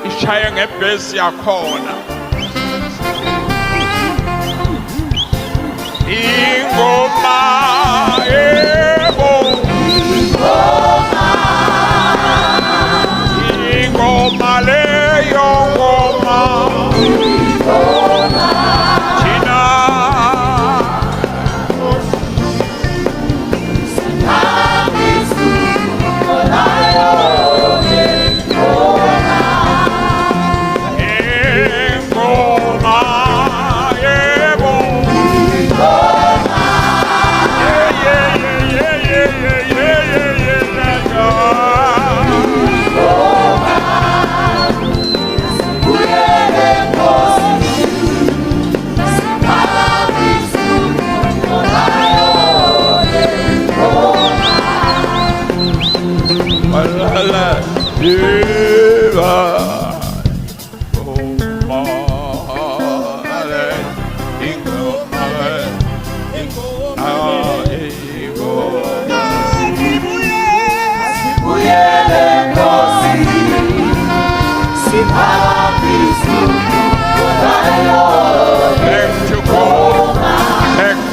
ishaye ngebhesi yakhona ingoma ingoma leyo ngoma thina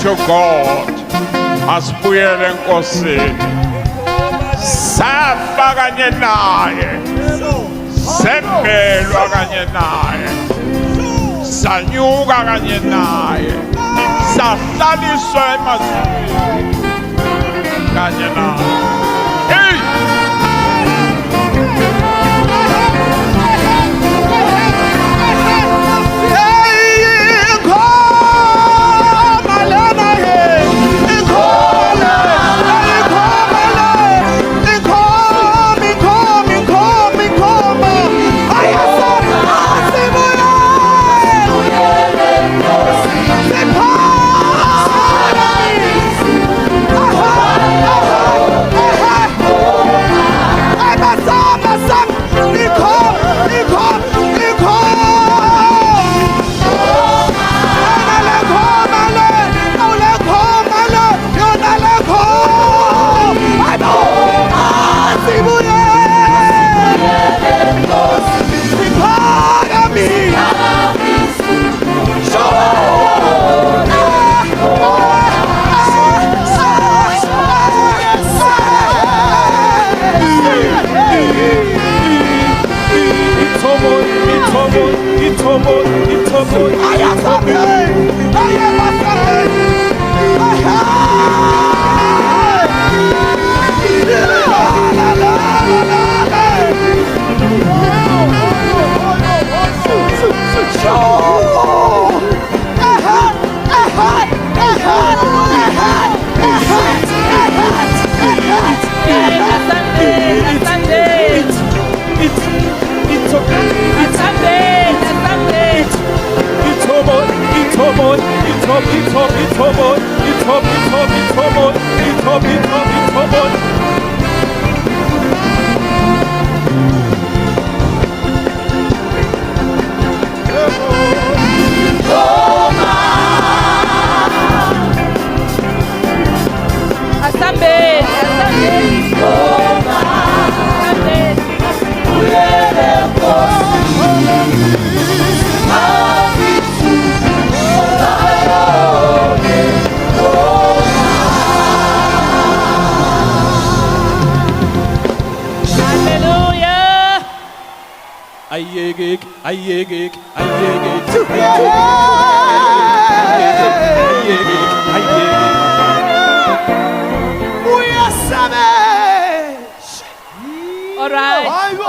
to God asibuyele enkosini safa kanye naye sembelwa kanye naye sanyuka kanye naye sahlaliswa emazulwini kanye nawe. Hey!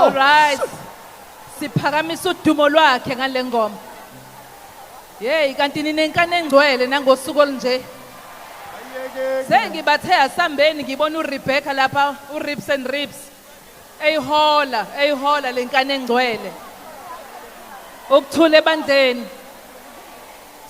All right. Siphakamisa udumo lwakhe ngale ngoma. Hey, kanti ninenkane engcwele nangosuku olunje. Sengibathe asambeni ngibona uRebecca lapha, uRips and Rips. Eyihola lenkane engcwele. Ukuthule ebandleni.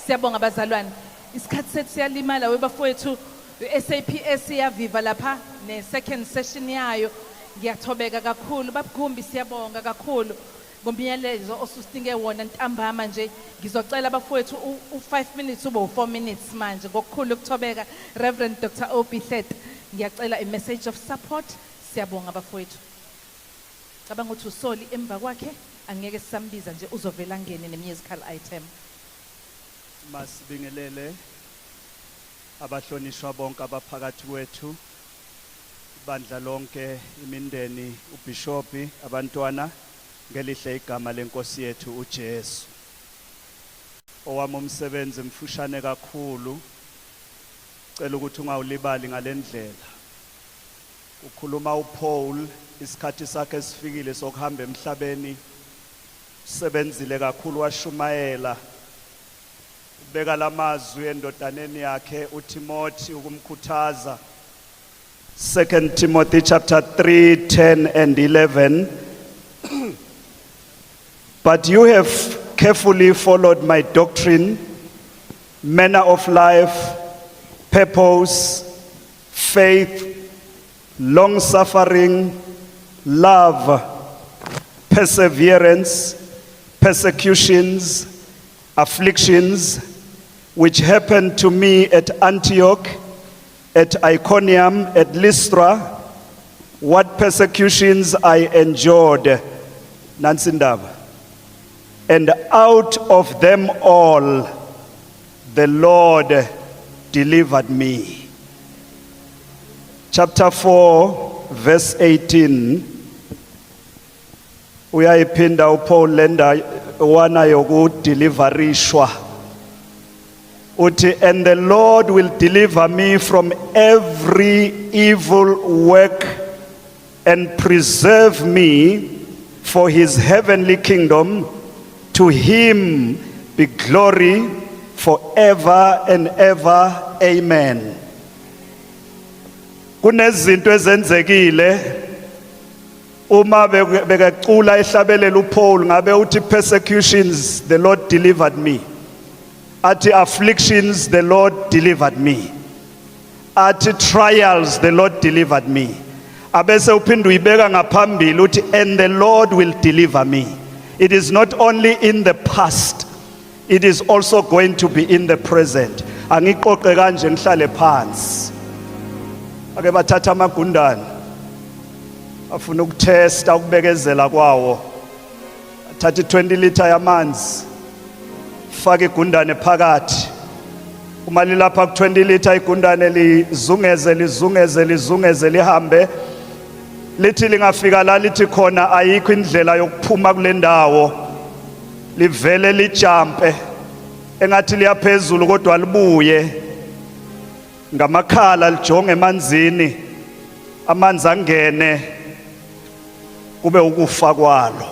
Siyabonga abazalwane. Isikhathi sethu siyalimala webafowethu SAPS yaviva lapha ne second session yayo. Ngiyathobeka kakhulu babkhumbi siyabonga kakhulu ngomyalezo osustinge wona ntambama nje ngizocela abafowethu u5 minutes ube u4 minutes manje ngokukhulu ukuthobeka Reverend Dr. Obi Hlet ngiyacela a message of support siyabonga abafowethu cabanga ukuthi usoli emva kwakhe angeke sisambiza nje uzovela ngene nemusical item Masibingelele abahlonishwa bonke abaphakathi kwethu bandla lonke imindeni ubishopi abantwana ngelihle igama lenkosi yethu uJesu owami umsebenzi mfushane kakhulu cela ukuthi ungawulibali ngalendlela ukhuluma uPaul isikhathi sakhe sifikile sokuhamba emhlabeni usebenzile kakhulu washumayela ubeka lamazwi endodaneni yakhe uTimothy ukumkhuthaza 2 Timothy chapter 3, 10 and 11. But you have carefully followed my doctrine, manner of life, purpose, faith, long-suffering, love, perseverance, persecutions, afflictions, which happened to me at Antioch, at Iconium, at Lystra, what persecutions I endured, Nansindaba. And out of them all, the Lord delivered me. Chapter 4, verse 18. Uyayiphinda uPaul lenda wana yoku deliverishwa. uthi, and the Lord will deliver me from every evil work and preserve me for his heavenly kingdom. To him be glory forever and ever. Amen. Kunezinto ezenzekile uma bekacula ehlabelela uPaul ngabe uthi persecutions the Lord delivered me. Ati afflictions the Lord delivered me. Ati trials the Lord delivered me. Abese uphinda uyibeka ngaphambili uthi and the Lord will deliver me. It is not only in the past, it is also going to be in the present. Angiqoqe kanje ngihlale phansi. Ake bathatha amagundane afuna ukutesta ukubekezela kwawo. Thatha 20 liter yamanzi. Fake igundane phakathi. Uma lilapha ku 20 liter igundane lizungeze lihambe. Lithi lingafika la lithi khona ayikho indlela yokuphuma kule ndawo. Livele lijampe. Engathi liyaphezulu kodwa libuye. Ngamakhala lijonge emanzini. Amanzi angene kube ukufa kwalo.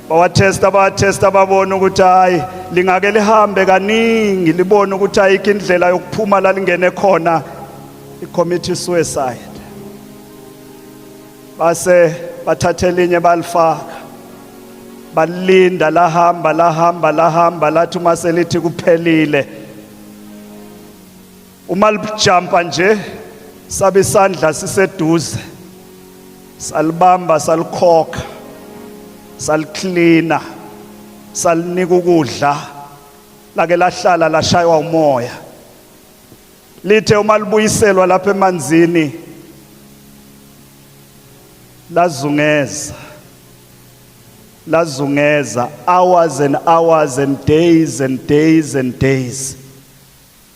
Bawatesta babona ukuthi hayi lingake lihambe kaningi libona ukuthi ayikho indlela yokuphuma la lingene khona icommit suicide. Base bathathe linye balifaka balinda lahamba lathi uma selithi kuphelile uma lijampa nje sabe isandla siseduze salibamba salikhokha saliklina salinika ukudla lake lahlala lashaywa umoya lithe uma libuyiselwa lapha emanzini lazungeza hours and hours and days and days and days.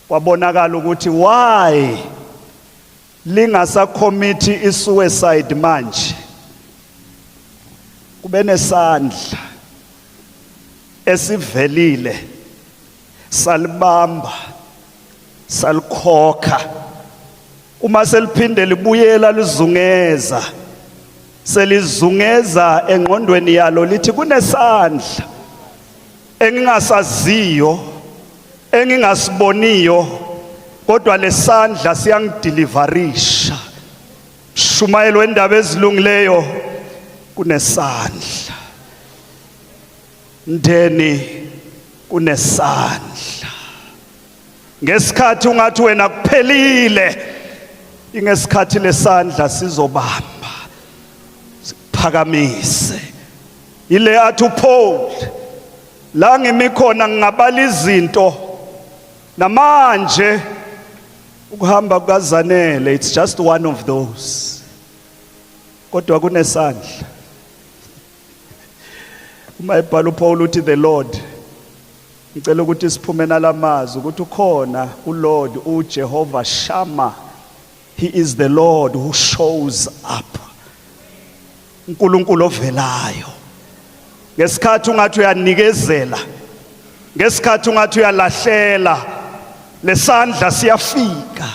Wabonakala ukuthi why lingasa committee isuicide manje. Kube nesandla esivelile salibamba salikhokha uma seliphinde libuyela lizungeza selizungeza engqondweni yalo lithi kunesandla engingasaziyo engingasiboniyo kodwa lesandla siyangideliverisha. Shumayelo wendaba ezilungileyo kunesandla. Ndeni kunesandla. Ngesikhathi ungathi wena kuphelile ingesikhathi lesandla sizobamba phakamise. Ile athi uPaul la ngimikhona ngingabala izinto namanje ukuhamba kukaZanele it's just one of those. Kodwa kunesandla. Uma ebhala uPaul uthi the Lord ngicela ukuthi siphume nalamazwi ukuthi ukhona uLord uJehova Shammah. He is the Lord who shows up. uNkulunkulu ovelayo. Ngesikhathi ungathi uyanikezela, ngesikhathi ungathi uyalahlela, lesandla siyafika.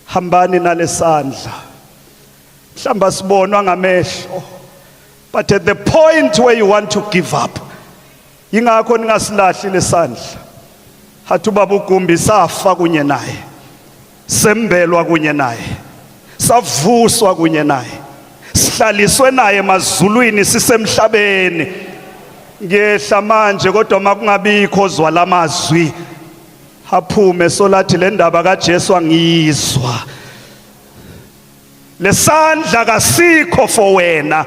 Hambani nalesandla. Mhlamba sibonwa ngamehlo. But at the point where you want to give up, ingakho ningasilahli lesandla. Hathu baba uGumbi safa kunye naye. Sembelwa kunye naye. Savuswa kunye naye. Sihlaliswe naye emazulwini sisemhlabeni. Ngiyehla manje kodwa makungabikho ozwa lamazwi. Haphume solathi le ndaba kaJesu angiyizwa. Lesandla kasikho for wena.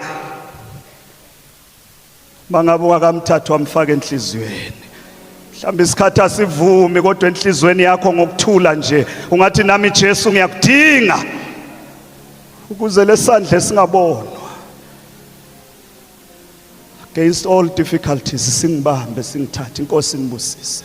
Mangabe wakamthathu wamfaka enhliziyweni. Mhlawumbe isikhathi asivumi kodwa enhliziyweni yakho ngokuthula nje ungathi nami Jesu ngiyakudinga ukuze lesandla singabonwa. Against all difficulties singibambe singithathe. Inkosi nibusise.